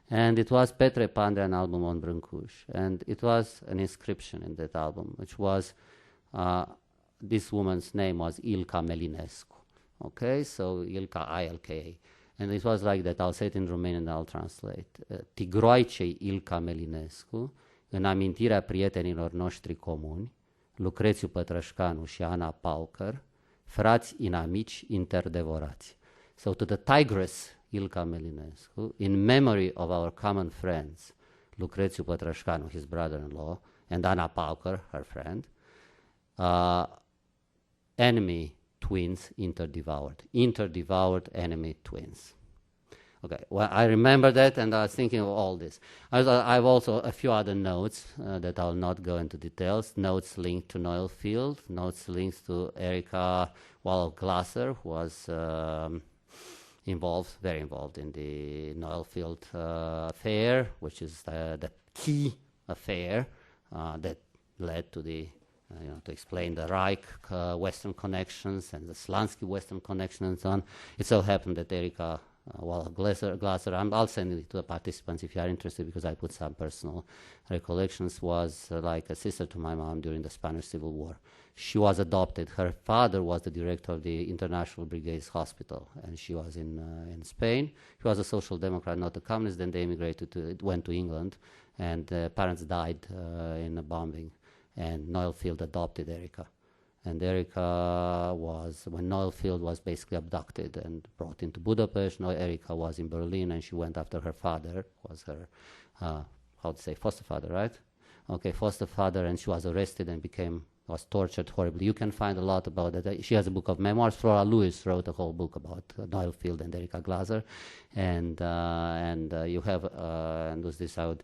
S12: And it was Petre Pandrea, an album on Brâncuș. And it was an inscription in that album, which was, this woman's name was Ilka Melinescu. Okay, so Ilka, I-L-K-A. And it was like that. I'll say it in Romanian and I'll translate. Tigroicei Ilka Melinescu, în amintirea prietenilor noștri comuni, Lucrețiu Pătrășcanu și Ana Pauker, frați inamici interdevorați. So to the tigress Ilka Melinescu, in memory of our common friends, Lucrețiu Pătrășcanu, his brother-in-law, and Ana Pauker, her friend, enemy twins interdevoured enemy twins. Okay, well, I remember that, and I was thinking of all this. I have also a few other notes that I'll not go into details. Notes linked to Noel Field, notes linked to Erika Wallach-Glasser, who was very involved in the Noel Field affair, which is the key affair that led to the to explain the Reich Western connections and the Slansky Western connections and so on. It so happened that Erika Wallach-Glasser, I'll send it to the participants if you are interested, because I put some personal recollections, was like a sister to my mom during the Spanish Civil War. She was adopted. Her father was the director of the International Brigades Hospital, and she was in Spain. He was a social democrat, not a communist. Then they went to England, and parents died in a bombing. And Noel Field adopted Erika. And Erika when Noel Field was basically abducted and brought into Budapest, Erika was in Berlin, and she went after her father, was her, foster father, right? Okay, foster father, and she was arrested and was tortured horribly. You can find a lot about that. She has a book of memoirs. Flora Lewis wrote a whole book about Noel Field and Erika Glasser. And you have, and with this I would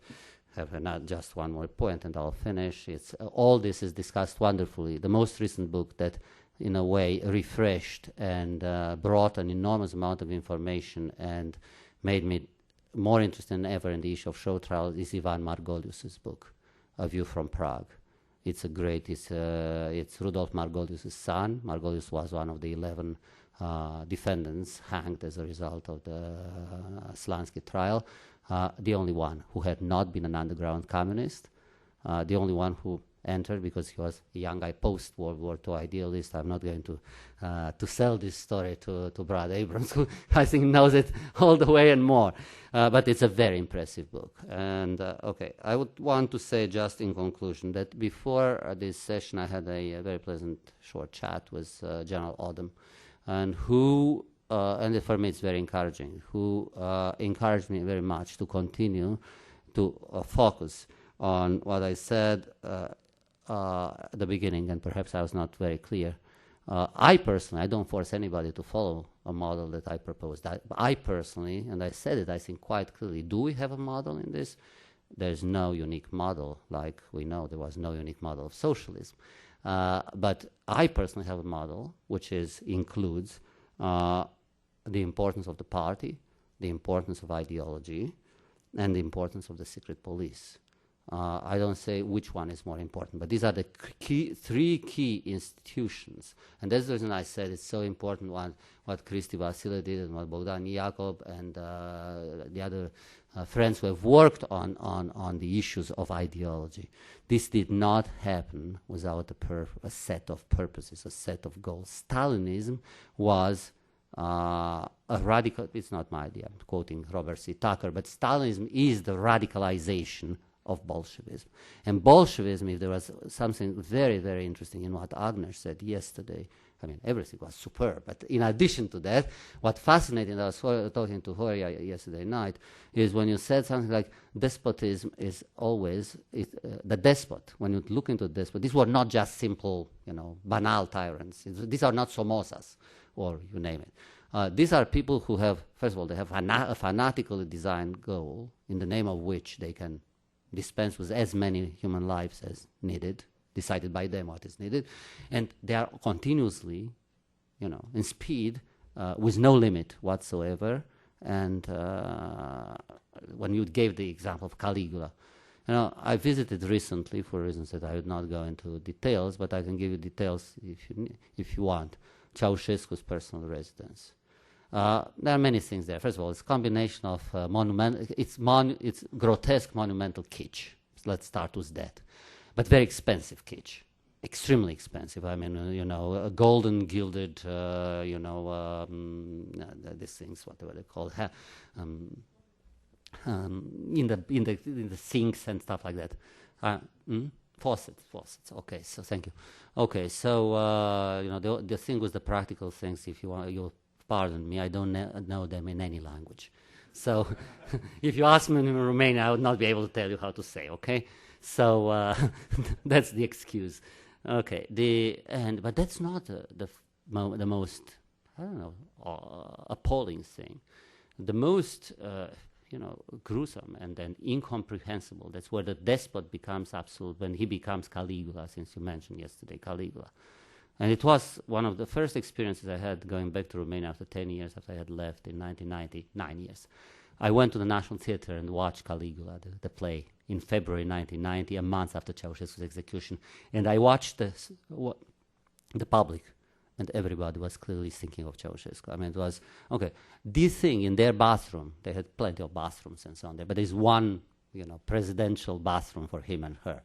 S12: have not just one more point and I'll finish. It's all this is discussed wonderfully. The most recent book that in a way refreshed and brought an enormous amount of information and made me more interested than ever in the issue of show trials is Ivan Margolius's book, A View from Prague. It's it's Rudolf Margolius's son. Margolius was one of the 11 defendants hanged as a result of the Slansky trial. The only one who had not been an underground communist, the only one who entered because he was a young guy post-World War II idealist. I'm not going to sell this story to Brad Abrams, who I think knows it all the way and more. But it's a very impressive book. And okay, I would want to say just in conclusion that before this session I had a very pleasant short chat with General Odom, and who and for me it's very encouraging, who encouraged me very much to continue to focus on what I said at the beginning, and perhaps I was not very clear. I personally, I don't force anybody to follow a model that I proposed. I personally, and I said it I think quite clearly, do we have a model in this? There's no unique model, like we know there was no unique model of socialism. But I personally have a model which includes the importance of the party, the importance of ideology, and the importance of the secret police. I don't say which one is more important, but these are the three key institutions. And that's the reason I said it's so important what Cristi Vasile did and what Bogdan Iacob and the other friends who have worked on the issues of ideology. This did not happen without a set of purposes, a set of goals. Stalinism was a radical, it's not my idea, I'm quoting Robert C. Tucker, but Stalinism is the radicalization of Bolshevism. And Bolshevism, if there was something very, very interesting in what Agnes said yesterday, I mean, everything was superb. But in addition to that, what fascinating, I was talking to Horia yesterday night, is when you said something like despotism is always, the despot, when you look into the despot, these were not just simple, banal tyrants. These are not Somosas, or you name it. These are people who have, first of all, they have a fanatically designed goal in the name of which they can dispense with as many human lives as needed, decided by them what is needed, and they are continuously, in speed, with no limit whatsoever. And when you gave the example of Caligula, I visited recently, for reasons that I would not go into details, but I can give you details if you want, Ceausescu's personal residence. There are many things there. First of all, it's a combination of it's grotesque monumental kitsch. So let's start with that. But very expensive kitsch, extremely expensive. I mean, a golden gilded, these things, whatever they call, in the sinks and stuff like that. Faucets. Okay, so thank you. Okay, so the thing with the practical things, if you want, you'll pardon me, I don't know them in any language. So, if you ask me in Romania, I would not be able to tell you how to say. Okay. So that's the excuse. Okay, but that's not the most, I don't know, appalling thing. The most gruesome and then incomprehensible. That's where the despot becomes absolute, when he becomes Caligula, since you mentioned yesterday Caligula. And it was one of the first experiences I had going back to Romania after 10 years after I had left in 1990, 9 years. I went to the National Theatre and watched Caligula, the play, in February 1990, a month after Ceausescu's execution. And I watched the public, and everybody was clearly thinking of Ceausescu. I mean, it was, okay, this thing in their bathroom, they had plenty of bathrooms and so on there, but there's one, presidential bathroom for him and her.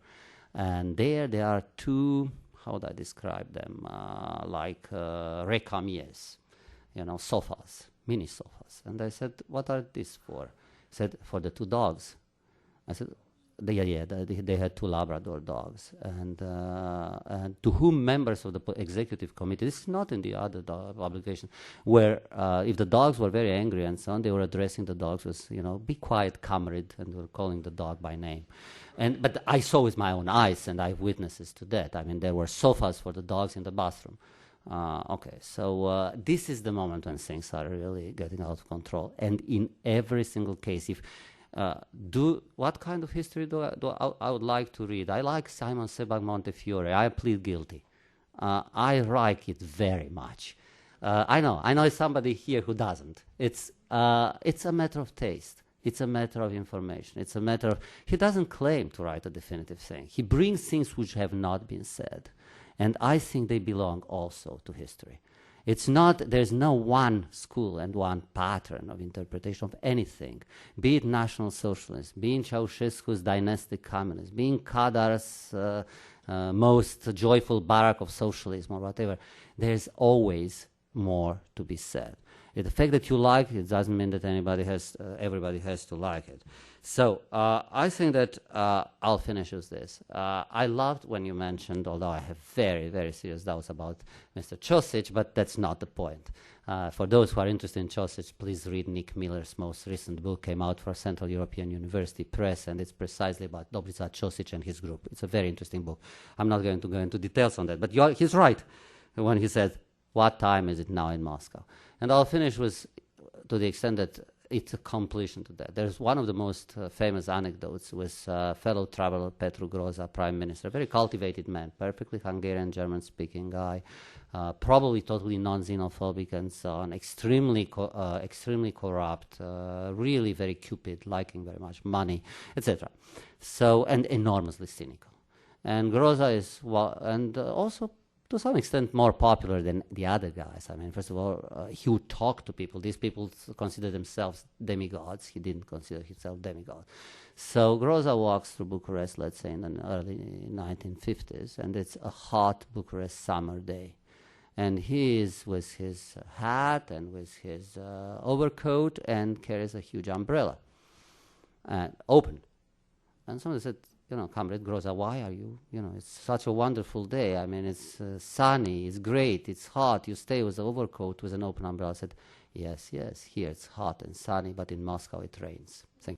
S12: And there are two, how would I describe them, like recamiers, sofas, mini sofas. And I said, what are these for? He said, for the two dogs. I said, they had two Labrador dogs. And to whom members of the executive committee, this is not in the other publication, where if the dogs were very angry and so on, they were addressing the dogs with, be quiet, comrade, and were calling the dog by name. But I saw with my own eyes, and I have witnesses to that. I mean, there were sofas for the dogs in the bathroom. Okay, so this is the moment when things are really getting out of control. And in every single case, what kind of history I would like to read? I like Simon Sebag Montefiore. I plead guilty. I like it very much. I know somebody here who doesn't. It's a matter of taste. It's a matter of information. It's a matter of, he doesn't claim to write a definitive thing. He brings things which have not been said. And I think they belong also to history. There's no one school and one pattern of interpretation of anything, be it National Socialism, be it Ceausescu's dynastic communism, being Kadar's most joyful barrack of socialism or whatever. There's always more to be said. The fact that you like it doesn't mean that everybody has to like it. So I think that I'll finish with this. I loved when you mentioned, although I have very, very serious doubts about Mr. Ćosić, but that's not the point. For those who are interested in Ćosić, please read Nick Miller's most recent book, came out for Central European University Press, and it's precisely about Dobrica Ćosić and his group. It's a very interesting book. I'm not going to go into details on that, but he's right when he said, what time is it now in Moscow? And I'll finish with, to the extent that it's a completion to that. There's one of the most famous anecdotes with fellow traveler Petru Groza, prime minister, a very cultivated man, perfectly Hungarian, German-speaking guy, probably totally non-xenophobic and so on, extremely corrupt, really very cupid, liking very much money, etc. So, and enormously cynical. And Groza is, and also to some extent more popular than the other guys. I mean, first of all, he would talk to people. These people consider themselves demigods. He didn't consider himself demigod. So Groza walks through Bucharest, let's say in the early 1950s, and it's a hot Bucharest summer day. And he is with his hat and with his overcoat and carries a huge umbrella, open. And somebody said, you know, Comrade Groza, why are you, you know, it's such a wonderful day. I mean, it's sunny, it's great, it's hot. You stay with the overcoat with an open umbrella. I said, yes, yes, here it's hot and sunny, but in Moscow it rains. Thank you.